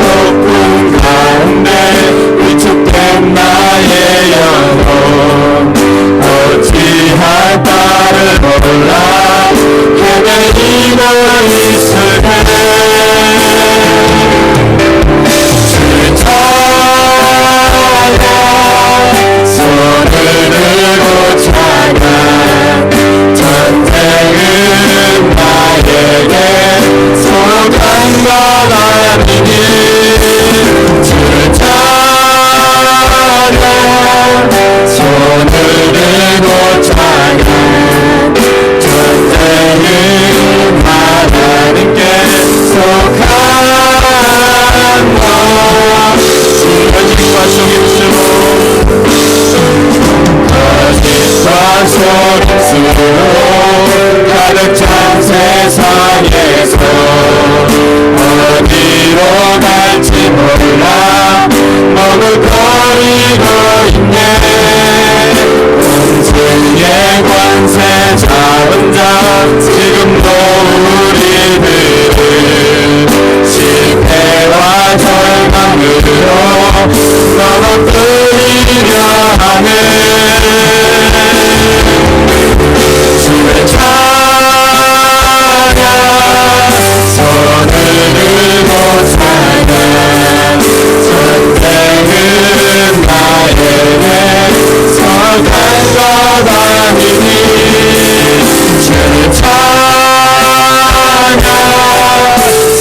소리수로 가득 찬 세상에서 어디로 갈지 몰라 머뭇거리고 있네. 온승의 관세 잡은 자 지금도 우리들을 실패와 절망으로 넘어뜨리려 하네. 주의 찬양 손을 들고 찬양 전쟁은 나에게 선한 것 아니니 주의 찬양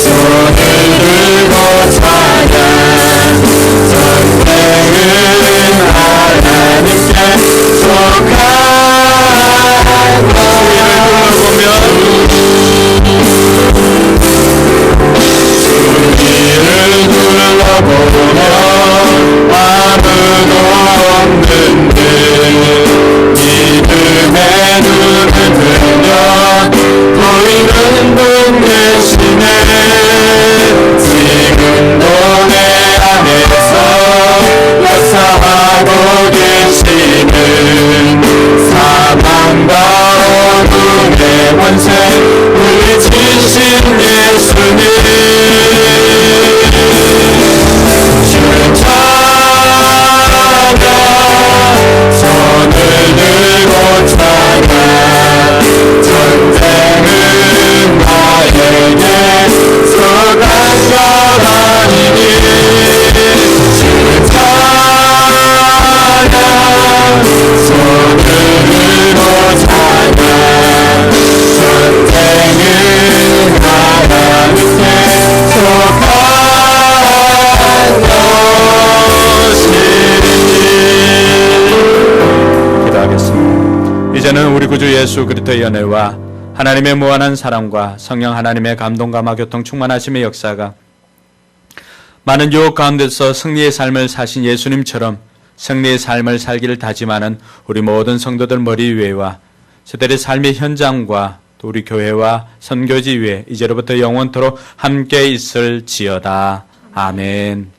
손을 들고 찬양 전쟁은 하나님께 속한 주위를 둘러보면 아무도 없는 듯 믿음의 눈을 들면 보이는 분 계시네. 지금도 내 안에서 역사하고 계시는 사망과 어둠의 권세 물리치신 예수님 주의 찬양 손을 들고 찬양 전쟁은 나에게 속한 것 아니니 주의 찬양 손을 들고 찬양 전쟁은 하나님께 속한 것이니. 기도하겠습니다. 이제는 우리 구주 예수 그리스도의 은혜와 하나님의 무한한 사랑과 성령 하나님의 감동과 교통 충만하심의 역사가 많은 유혹 가운데서 승리의 삶을 사신 예수님처럼 승리의 삶을 살기를 다짐하는 우리 모든 성도들 머리 위에와 저들의 삶의 현장과 또 우리 교회와 선교지 위에 이제로부터 영원토록 함께 있을지어다. 아멘.